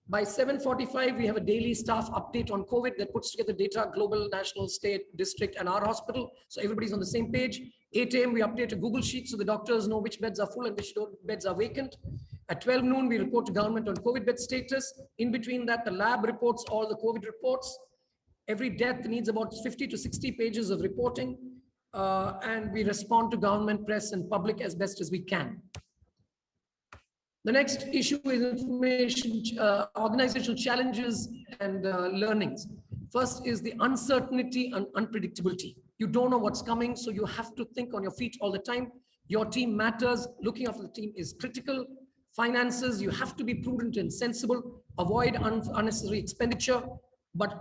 By 7:45, we have a daily staff update on COVID that puts together data, global, national, state, district, and our hospital. So everybody's on the same page. 8 a.m., we update a Google sheet so the doctors know which beds are full and which beds are vacant. At 12 noon, we report to government on COVID bed status. In between that, the lab reports all the COVID reports. Every death needs about 50 to 60 pages of reporting. And we respond to government, press, and public as best as we can. The next issue is information, organizational challenges and learnings. First is the uncertainty and unpredictability. You don't know what's coming, so you have to think on your feet all the time. Your team matters. Looking after the team is critical. Finances, you have to be prudent and sensible. Avoid unnecessary expenditure. But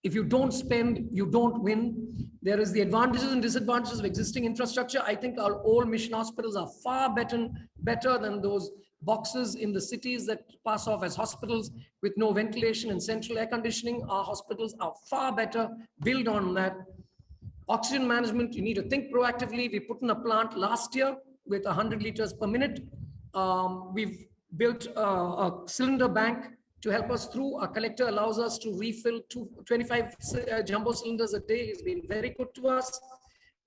if you don't spend, you don't win. There is the advantages and disadvantages of existing infrastructure. I think our old mission hospitals are far better than those boxes in the cities that pass off as hospitals with no ventilation and central air conditioning. Our hospitals are far better. Build on that. Oxygen management, you need to think proactively. We put in a plant last year with 100 liters per minute. We've built a cylinder bank to help us through. Our collector allows us to refill 25 jumbo cylinders a day. It's been very good to us.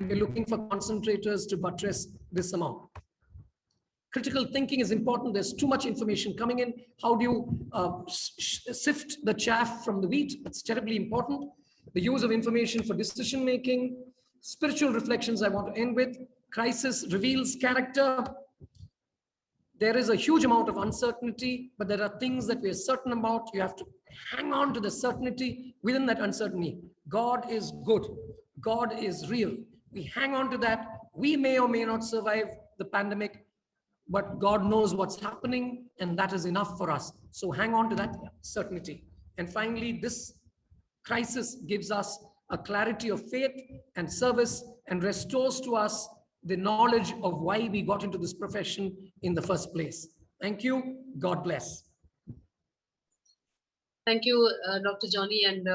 We're looking for concentrators to buttress this amount. Critical thinking is important. There's too much information coming in. How do you sift the chaff from the wheat? It's terribly important. The use of information for decision making. Spiritual reflections I want to end with. Crisis reveals character. There is a huge amount of uncertainty, but there are things that we are certain about. You have to hang on to the certainty within that uncertainty. God is good. God is real. We hang on to that. We may or may not survive the pandemic, but God knows what's happening, and that is enough for us. So hang on to that certainty. And finally, this crisis gives us a clarity of faith and service and restores to us the knowledge of why we got into this profession in the first place. Thank you. God bless. Thank you, Dr. Johnny. And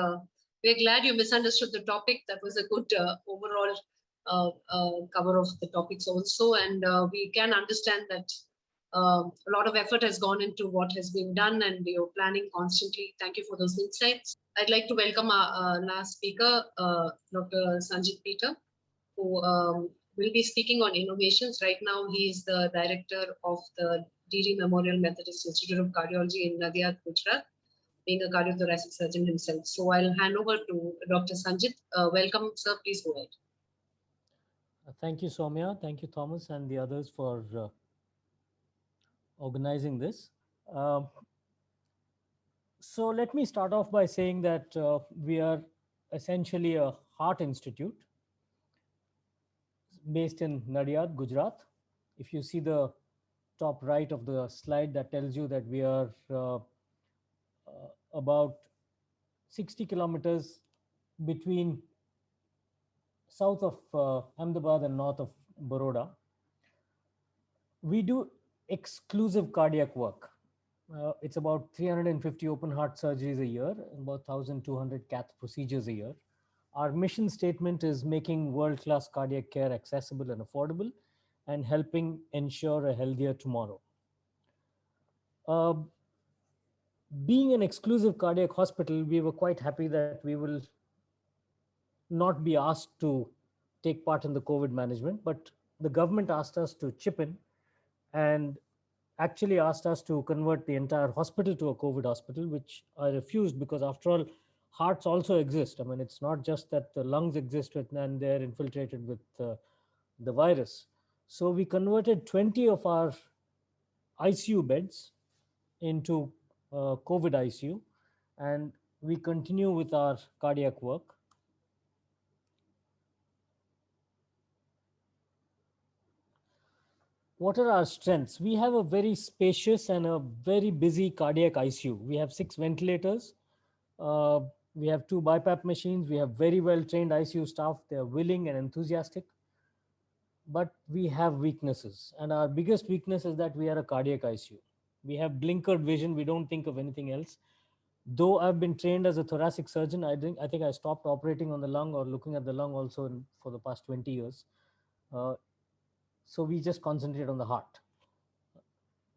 we're glad you misunderstood the topic. That was a good overall cover of the topics also. And we can understand that a lot of effort has gone into what has been done, and you're planning constantly. Thank you for those insights. I'd like to welcome our last speaker, Dr. Sanjit Peter, who will be speaking on innovations. Right now, he is the director of the D.D. Memorial Methodist Institute of Cardiology in Nadia, Gujarat, being a cardiothoracic surgeon himself. So I'll hand over to Dr. Sanjit. Welcome, sir. Please go ahead. Thank you, Soumya. Thank you, Thomas, and the others for organizing this. So let me start off by saying that we are essentially a heart institute based in Nadiad, Gujarat. If you see the top right of the slide, that tells you that we are about 60 kilometers between south of Ahmedabad and north of Baroda. We do exclusive cardiac work. It's about 350 open heart surgeries a year, about 1,200 cath procedures a year. Our mission statement is making world-class cardiac care accessible and affordable and helping ensure a healthier tomorrow. Uh, Being an exclusive cardiac hospital, we were quite happy that we will not be asked to take part in the COVID management, but the government asked us to chip in and actually asked us to convert the entire hospital to a COVID hospital, which I refused because, after all, hearts also exist. I mean, it's not just that the lungs exist and they're infiltrated with the virus. So we converted 20 of our ICU beds into COVID ICU, and we continue with our cardiac work. What are our strengths? We have a very spacious and a very busy cardiac ICU. We have 6 ventilators. We have 2 BiPAP machines. We have very well trained ICU staff. They are willing and enthusiastic. But we have weaknesses. And our biggest weakness is that we are a cardiac ICU. We have blinkered vision. We don't think of anything else. Though I've been trained as a thoracic surgeon, I think I stopped operating on the lung or looking at the lung also for the past 20 years. So we just concentrate on the heart.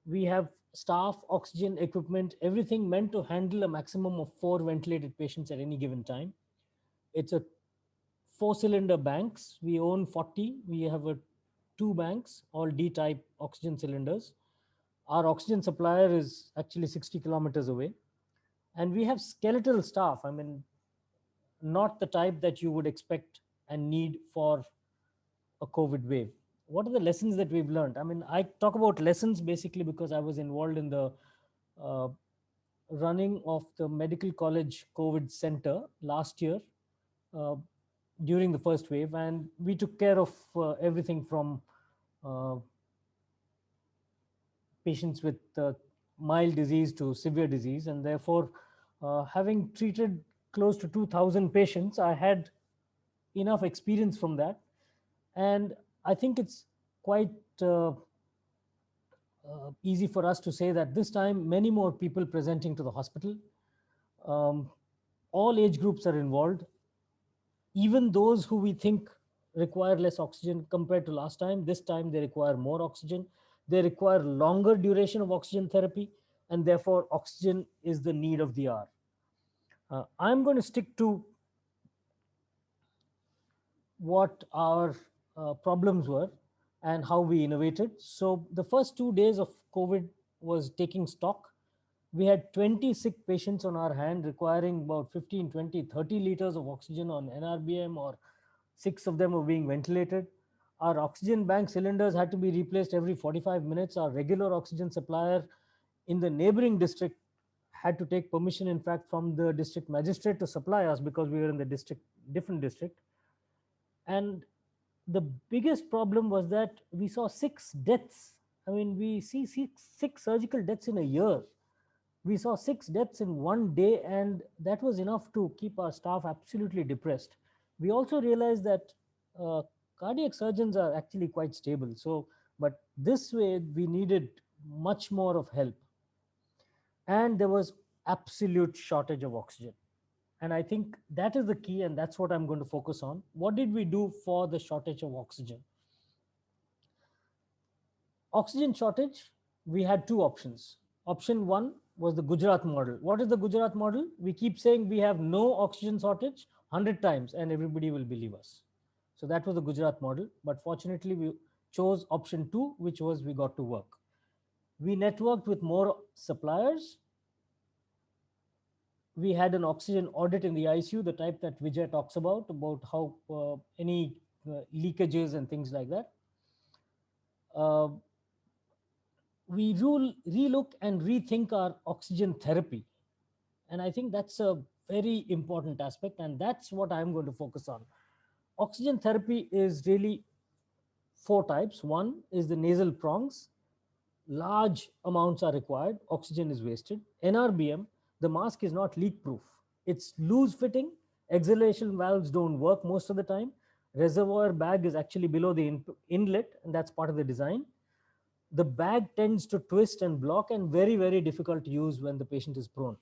We have staff, oxygen, equipment, everything meant to handle a maximum of 4 ventilated patients at any given time. It's a 4-cylinder banks. We own 40. We have 2 banks, all D-type oxygen cylinders. Our oxygen supplier is actually 60 kilometers away. And we have skeletal staff. I mean, not the type that you would expect and need for a COVID wave. What are the lessons that we've learned? I mean, I talk about lessons basically because I was involved in the running of the Medical College COVID Center last year during the first wave, and we took care of everything from patients with mild disease to severe disease, and therefore, having treated close to 2,000 patients, I had enough experience from that. And I think it's quite easy for us to say that this time many more people presenting to the hospital. All age groups are involved. Even those who we think require less oxygen compared to last time, this time they require more oxygen. They require longer duration of oxygen therapy, and therefore oxygen is the need of the hour. I'm going to stick to what our problems were and how we innovated. So the first 2 days of COVID was taking stock. We had 20 sick patients on our hand requiring about 15, 20, 30 liters of oxygen on NRBM, or 6 of them were being ventilated. Our oxygen bank cylinders had to be replaced every 45 minutes. Our regular oxygen supplier in the neighboring district had to take permission, in fact, from the district magistrate to supply us because we were in the different district. And the biggest problem was that we saw 6 deaths. I mean, we see six surgical deaths in a year. We saw 6 deaths in one day, and that was enough to keep our staff absolutely depressed. We also realized that cardiac surgeons are actually quite stable. So, but this way we needed much more of help. And there was absolute shortage of oxygen. And I think that is the key, and that's what I'm going to focus on. What did we do for the shortage of oxygen? Oxygen shortage, we had 2 options. Option 1 was the Gujarat model. What is the Gujarat model? We keep saying we have no oxygen shortage 100 times and everybody will believe us. So that was the Gujarat model. But fortunately, we chose option 2, which was we got to work. We networked with more suppliers. We had an oxygen audit in the ICU, the type that Vijay talks about how any leakages and things like that. We relook and rethink our oxygen therapy. And I think that's a very important aspect, and that's what I'm going to focus on. Oxygen therapy is really 4 types. One is the nasal prongs. Large amounts are required. Oxygen is wasted. NRBM, the mask is not leak proof. It's loose fitting. Exhalation valves don't work most of the time. Reservoir bag is actually below the inlet, and that's part of the design. The bag tends to twist and block, and very, very difficult to use when the patient is prone.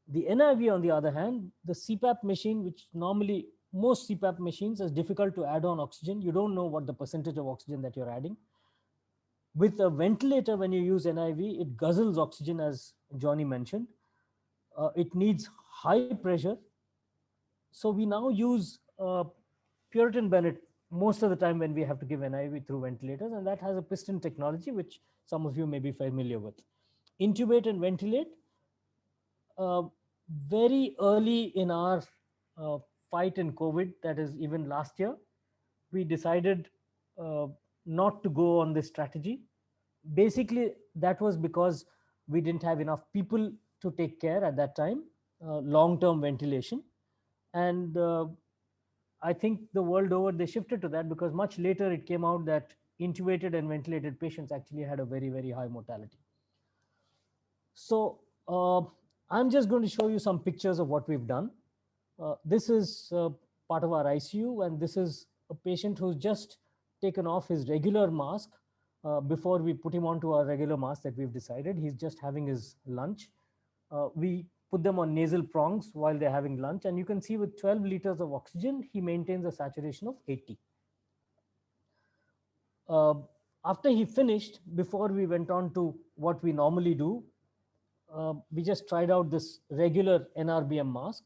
The NIV, on the other hand, the CPAP machine, which normally most CPAP machines is difficult to add on oxygen. You don't know what the percentage of oxygen that you're adding. With a ventilator, when you use NIV, it guzzles oxygen, as Johnny mentioned. It needs high pressure. So we now use Puritan Bennett most of the time when we have to give NIV through ventilators, and that has a piston technology, which some of you may be familiar with. Intubate and ventilate. Very early in our fight in COVID, that is even last year, we decided not to go on this strategy. Basically, that was because we didn't have enough people to take care at that time, long-term ventilation. And I think the world over, they shifted to that because much later it came out that intubated and ventilated patients actually had a very, very high mortality. So I'm just going to show you some pictures of what we've done. This is part of our ICU, and this is a patient who's just taken off his regular mask before we put him onto our regular mask that we've decided. He's just having his lunch. We put them on nasal prongs while they're having lunch, and you can see with 12 liters of oxygen, he maintains a saturation of 80. After he finished, before we went on to what we normally do, we just tried out this regular NRBM mask,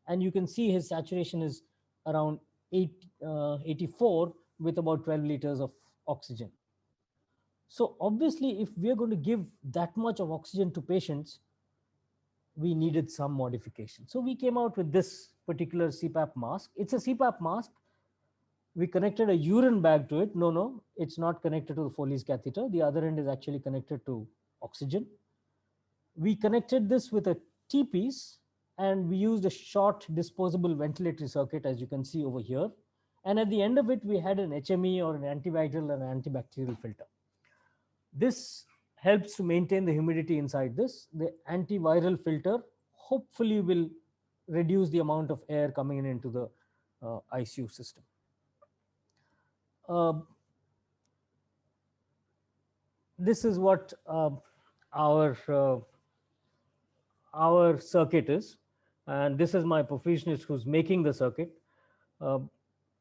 and you can see his saturation is around 84 with about 12 liters of oxygen. So obviously, if we are going to give that much of oxygen to patients, we needed some modification. So we came out with this particular CPAP mask. It's a CPAP mask. We connected a urine bag to it. No, it's not connected to the Foley's catheter. The other end is actually connected to oxygen. We connected this with a T-piece, and we used a short disposable ventilatory circuit, as you can see over here. And at the end of it, we had an HME or an antiviral and an antibacterial filter. This helps to maintain the humidity inside this. The antiviral filter hopefully will reduce the amount of air coming in into the ICU system. This is what our circuit is, and this is my perfusionist who's making the circuit.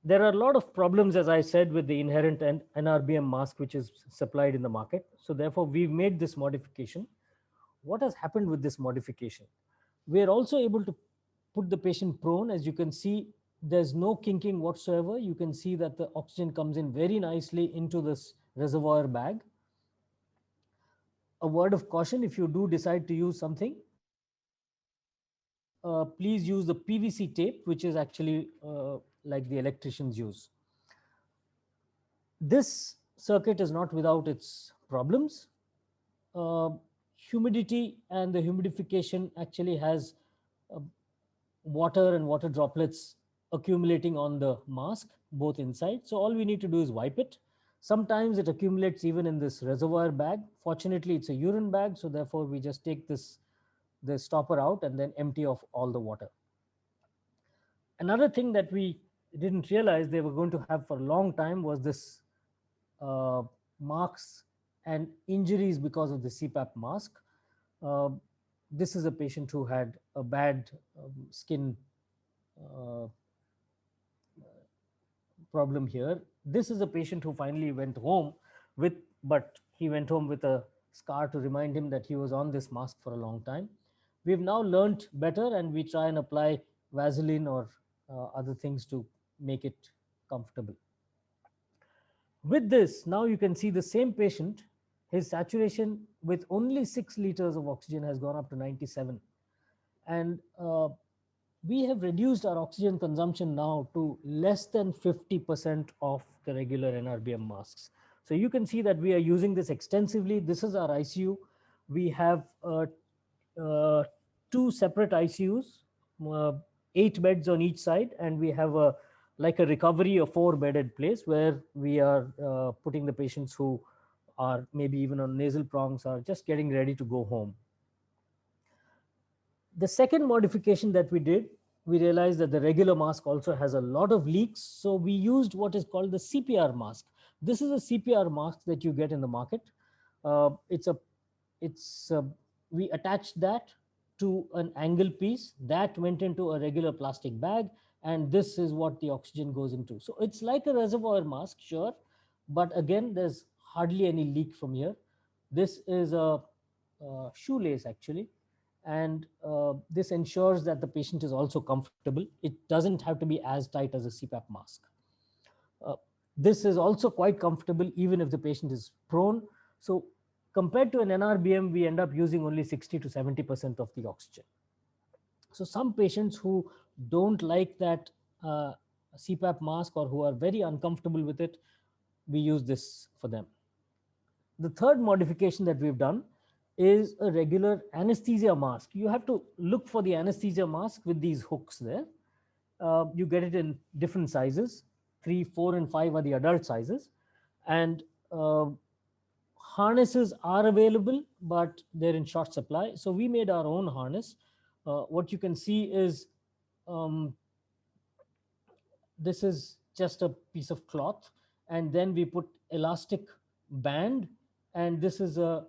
There are a lot of problems, as I said, with the inherent NRBM mask which is supplied in the market. So therefore, we've made this modification. What has happened with this modification? We are also able to put the patient prone. As you can see, there's no kinking whatsoever. You can see that the oxygen comes in very nicely into this reservoir bag. A word of caution, if you do decide to use something, please use the PVC tape, which is actually like the electricians use. This circuit is not without its problems. Humidity and the humidification actually has water and water droplets accumulating on the mask, both inside. So all we need to do is wipe it. Sometimes it accumulates even in this reservoir bag. Fortunately, it's a urine bag, so therefore we just take the stopper out and then empty off all the water. Another thing that we didn't realize they were going to have for a long time was this marks and injuries because of the CPAP mask. This is a patient who had a bad skin problem here. This is a patient who finally went home but he went home with a scar to remind him that he was on this mask for a long time. We've now learned better, and we try and apply Vaseline or other things to make it comfortable. With this, now you can see the same patient, his saturation with only 6 liters of oxygen has gone up to 97. And we have reduced our oxygen consumption now to less than 50% of the regular NRBM masks. So you can see that we are using this extensively. This is our ICU. We have 2 separate ICUs, 8 beds on each side, and we have like a recovery or 4-bedded place where we are putting the patients who are maybe even on nasal prongs or just getting ready to go home. The second modification that we did, we realized that the regular mask also has a lot of leaks. So we used what is called the CPR mask. This is a CPR mask that you get in the market. We attached that to an angle piece that went into a regular plastic bag, and this is what the oxygen goes into. So it's like a reservoir mask, sure, but again, there's hardly any leak from here. This is a shoelace actually, and this ensures that the patient is also comfortable. It doesn't have to be as tight as a CPAP mask. Uh, this is also quite comfortable even if the patient is prone. So compared to an NRBM, we end up using only 60 to 70% of the oxygen. So some patients who don't like that CPAP mask or who are very uncomfortable with it, we use this for them. The third modification that we've done is a regular anesthesia mask. You have to look for the anesthesia mask with these hooks there. You get it in different sizes. 3, 4, and 5 are the adult sizes. And harnesses are available, but they're in short supply. So we made our own harness. What you can see is this is just a piece of cloth, and then we put elastic band, and this is a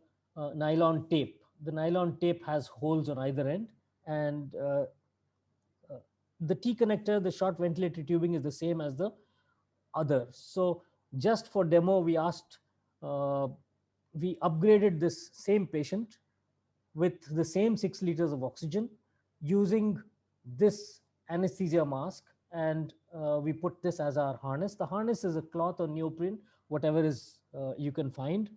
nylon tape. The nylon tape has holes on either end, and the T connector, the short ventilator tubing, is the same as the other. So just for demo, we upgraded this same patient with the same 6 liters of oxygen using this anesthesia mask, and we put this as our harness. The harness is a cloth or neoprene, whatever is you can find.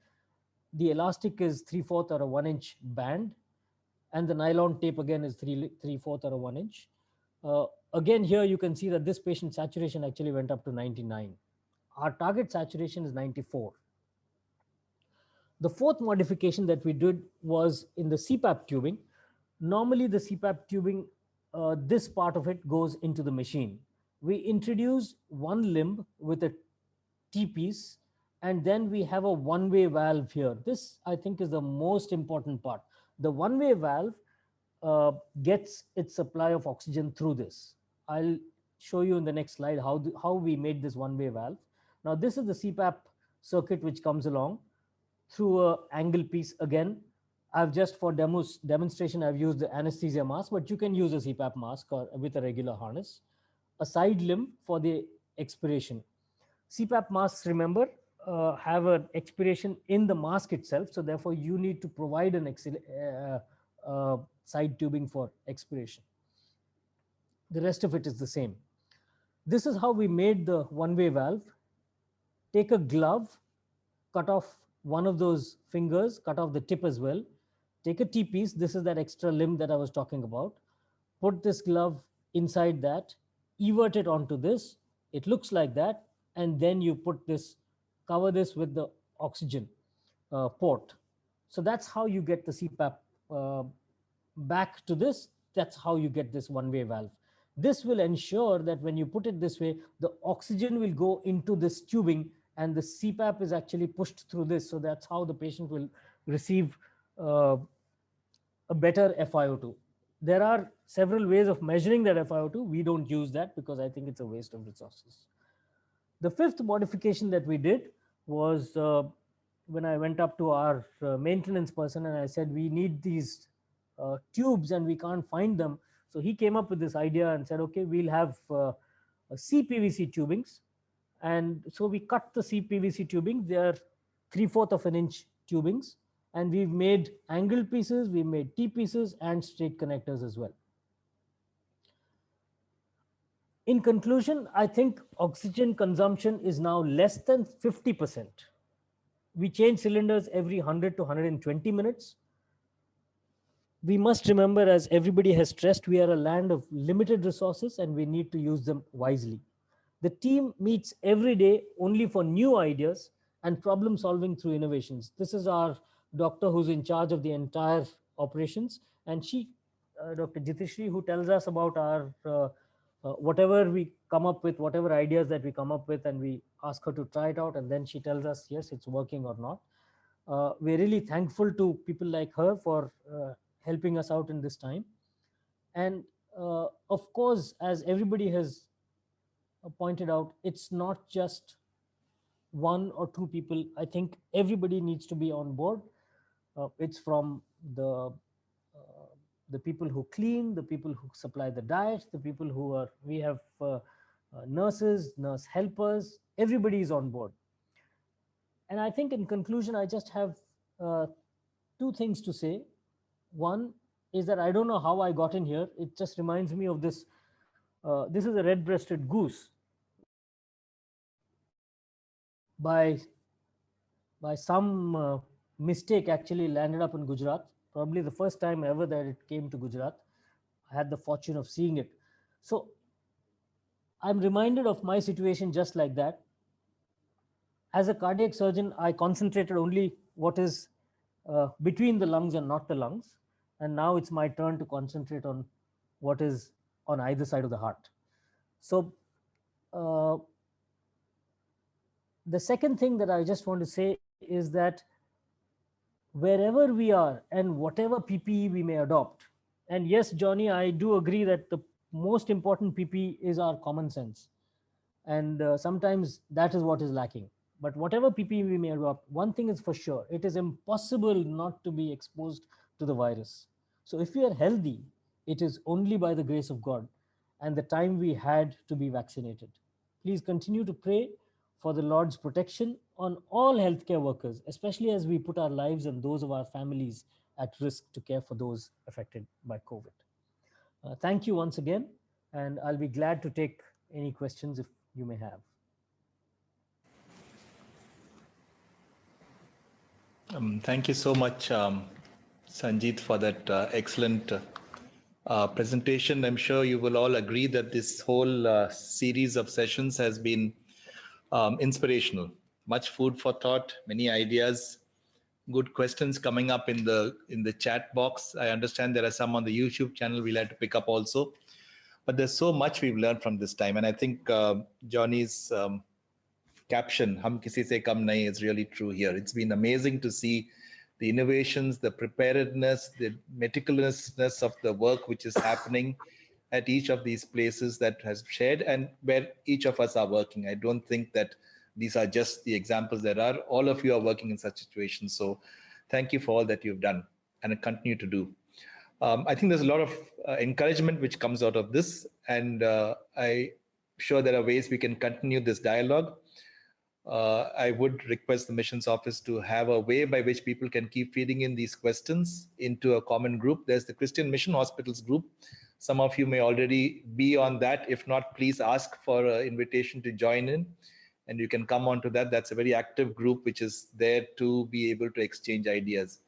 The elastic is 3/4 or a 1-inch band, and the nylon tape again is 3/4 or a 1-inch. Again, here you can see that this patient saturation actually went up to 99. Our target saturation is 94. The fourth modification that we did was in the CPAP tubing. Normally the CPAP tubing, this part of it goes into the machine. We introduced one limb with a T-piece, and then we have a one-way valve here. This, I think, is the most important part. The one-way valve gets its supply of oxygen through this. I'll show you in the next slide how we made this one-way valve. Now, this is the CPAP circuit which comes along through a angle piece. Again, I've just for demonstration, I've used the anesthesia mask, but you can use a CPAP mask or with a regular harness. A side limb for the expiration. CPAP masks, remember, have an expiration in the mask itself. So therefore, you need to provide an side tubing for expiration. The rest of it is the same. This is how we made the one-way valve. Take a glove, cut off one of those fingers, cut off the tip as well. Take a T-piece. This is that extra limb that I was talking about. Put this glove inside that, evert it onto this. It looks like that. And then you put this, cover this with the oxygen port. So that's how you get the CPAP back to this. That's how you get this one-way valve. This will ensure that when you put it this way, the oxygen will go into this tubing and the CPAP is actually pushed through this. So that's how the patient will receive a better FiO2. There are several ways of measuring that FiO2. We don't use that because I think it's a waste of resources. The fifth modification that we did was when I went up to our maintenance person and I said, we need these tubes and we can't find them. So he came up with this idea and said, okay, we'll have CPVC tubings. And so we cut the CPVC tubing. They are 3/4 of an inch tubings. And we've made angle pieces, we made T-pieces and straight connectors as well. In conclusion, I think oxygen consumption is now less than 50%. We change cylinders every 100 to 120 minutes. We must remember, as everybody has stressed, we are a land of limited resources and we need to use them wisely. The team meets every day only for new ideas and problem solving through innovations. This is our doctor who's in charge of the entire operations, and she, Dr. Jitishri, who tells us about our whatever we come up with, whatever ideas that we come up with, and we ask her to try it out, and then she tells us, yes, it's working or not. We're really thankful to people like her for helping us out in this time. And of course, as everybody has pointed out, it's not just one or two people. I think everybody needs to be on board. It's from the the people who clean, the people who supply the diet, the people who are, we have nurses, nurse helpers, everybody is on board. And I think in conclusion, I just have two things to say. One is that I don't know how I got in here. It just reminds me of this. This is a red-breasted goose. By some mistake, actually landed up in Gujarat. Probably the first time ever that it came to Gujarat. I had the fortune of seeing it. So I'm reminded of my situation just like that. As a cardiac surgeon, I concentrated only what is between the lungs and not the lungs. And now it's my turn to concentrate on what is on either side of the heart. So the second thing that I just want to say is that wherever we are and whatever PPE we may adopt, and yes, Johnny, I do agree that the most important PPE is our common sense. And sometimes that is what is lacking. But whatever PPE we may adopt, one thing is for sure, it is impossible not to be exposed to the virus. So if we are healthy, it is only by the grace of God and the time we had to be vaccinated. Please continue to pray for the Lord's protection on all healthcare workers, especially as we put our lives and those of our families at risk to care for those affected by COVID. Thank you once again, and I'll be glad to take any questions if you may have. Thank you so much, Sanjeet, for that excellent presentation. I'm sure you will all agree that this whole series of sessions has been inspirational. Much food for thought, many ideas, good questions coming up in the chat box. I understand there are some on the YouTube channel we'll have to pick up also. But there's so much we've learned from this time. And I think Johnny's caption, "Hum kisi se kam nahi," is really true here. It's been amazing to see the innovations, the preparedness, the meticulousness of the work which is happening at each of these places that has shared and where each of us are working. I don't think that these are just the examples there are. All of you are working in such situations. So thank you for all that you've done and continue to do. I think there's a lot of encouragement which comes out of this, and I'm sure there are ways we can continue this dialogue. I would request the missions office to have a way by which people can keep feeding in these questions into a common group. There's the Christian Mission Hospitals group. Some of you may already be on that. If not, please ask for an invitation to join in, and you can come onto that. That's a very active group which is there to be able to exchange ideas.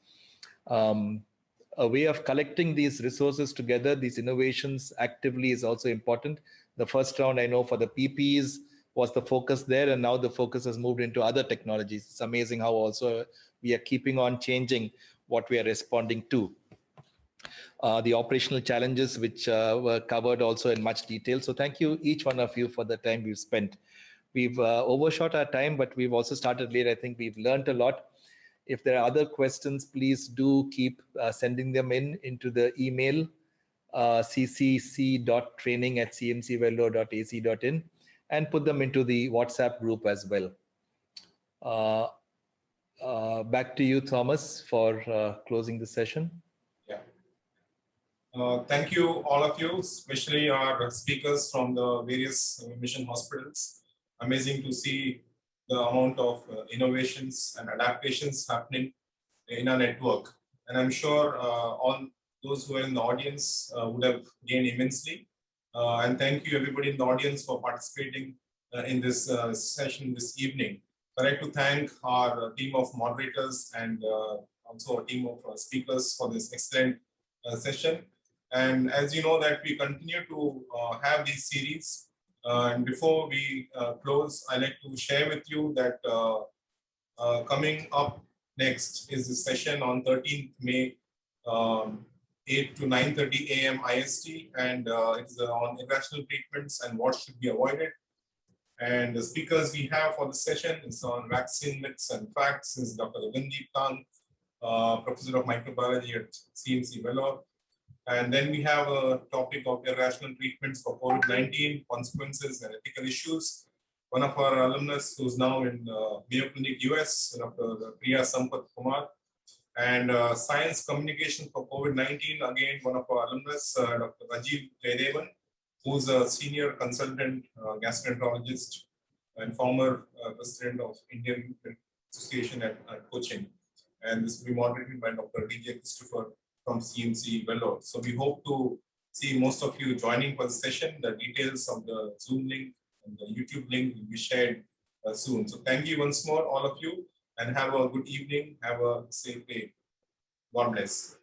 A way of collecting these resources together, these innovations actively, is also important. The first round, I know, for the PPEs was the focus there, and now the focus has moved into other technologies. It's amazing how also we are keeping on changing what we are responding to. The operational challenges which were covered also in much detail. So thank you, each one of you, for the time we've spent. We've overshot our time, but we've also started late. I think we've learned a lot. If there are other questions, please do keep sending them into the email ccc.training@cmcvellore.ac.in and put them into the WhatsApp group as well. Back to you, Thomas, for closing the session. Yeah. Thank you, all of you, especially our speakers from the various mission hospitals. Amazing to see the amount of innovations and adaptations happening in our network. And I'm sure all those who are in the audience would have gained immensely. And thank you, everybody in the audience, for participating in this session this evening. I'd like to thank our team of moderators and also a team of speakers for this excellent session. And as you know that we continue to have these series. And before we close, I'd like to share with you that coming up next is a session on 13th May, 8 to 9:30 a.m. IST, and it's on irrational treatments and what should be avoided. And the speakers we have for the session is on vaccine myths and facts is Dr. Gagandeep Khan, Professor of Microbiology at CMC Vellore. And then we have a topic of irrational treatments for COVID-19, consequences and ethical issues. One of our alumnus who's now in Mayo Clinic, US, Dr. Priya Sampath Kumar. And science communication for COVID-19, again, one of our alumnus, Dr. Rajiv Jaydevan, who's a senior consultant gastroenterologist and former president of Indian Association at Cochin. And this will be moderated by Dr. DJ Christopher from CMC Vellore. So we hope to see most of you joining for the session. The details of the Zoom link and the YouTube link will be shared soon. So thank you once more, all of you, and have a good evening. Have a safe day. God bless.